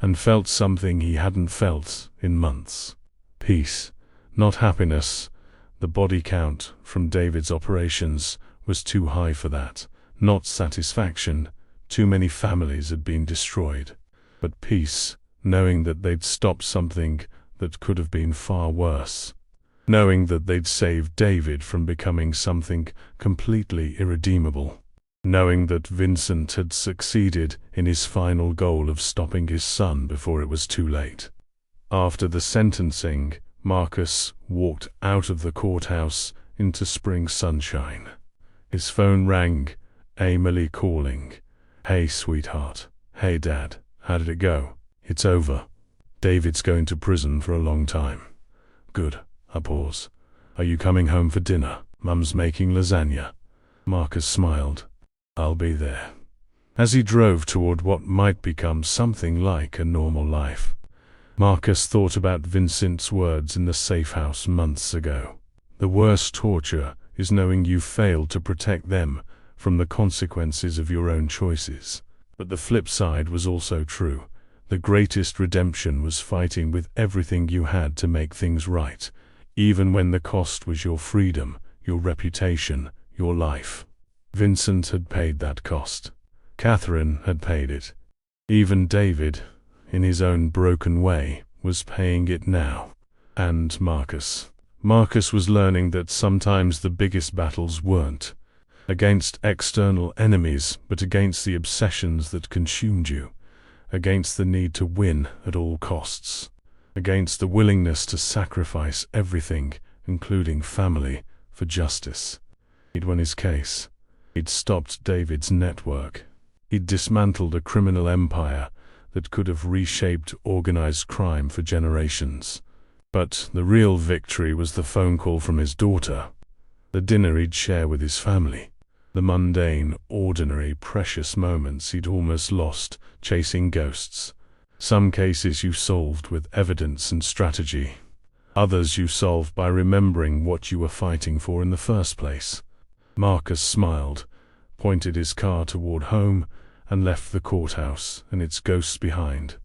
A: and felt something he hadn't felt in months. Peace, not happiness. The body count from David's operations was too high for that. Not satisfaction, too many families had been destroyed. But peace, knowing that they'd stopped something that could have been far worse. Knowing that they'd saved David from becoming something completely irredeemable. Knowing that Vincent had succeeded in his final goal of stopping his son before it was too late. After the sentencing, Marcus walked out of the courthouse into spring sunshine. His phone rang, Emily calling. "Hey, sweetheart. Hey, Dad. How did it go?" "It's over. David's going to prison for a long time." "Good." A pause. "Are you coming home for dinner? Mum's making lasagna." Marcus smiled. "I'll be there." As he drove toward what might become something like a normal life, Marcus thought about Vincent's words in the safe house months ago. The worst torture is knowing you failed to protect them from the consequences of your own choices. But the flip side was also true. The greatest redemption was fighting with everything you had to make things right, even when the cost was your freedom, your reputation, your life. Vincent had paid that cost. Catherine had paid it. Even David, in his own broken way, was paying it now. And Marcus. Marcus was learning that sometimes the biggest battles weren't against external enemies, but against the obsessions that consumed you, against the need to win at all costs, against the willingness to sacrifice everything, including family, for justice. He'd won his case. He'd stopped David's network. He'd dismantled a criminal empire that could have reshaped organized crime for generations. But the real victory was the phone call from his daughter, the dinner he'd share with his family, the mundane, ordinary, precious moments he'd almost lost chasing ghosts. Some cases you solved with evidence and strategy. Others you solved by remembering what you were fighting for in the first place. Marcus smiled, pointed his car toward home, and left the courthouse and its ghosts behind.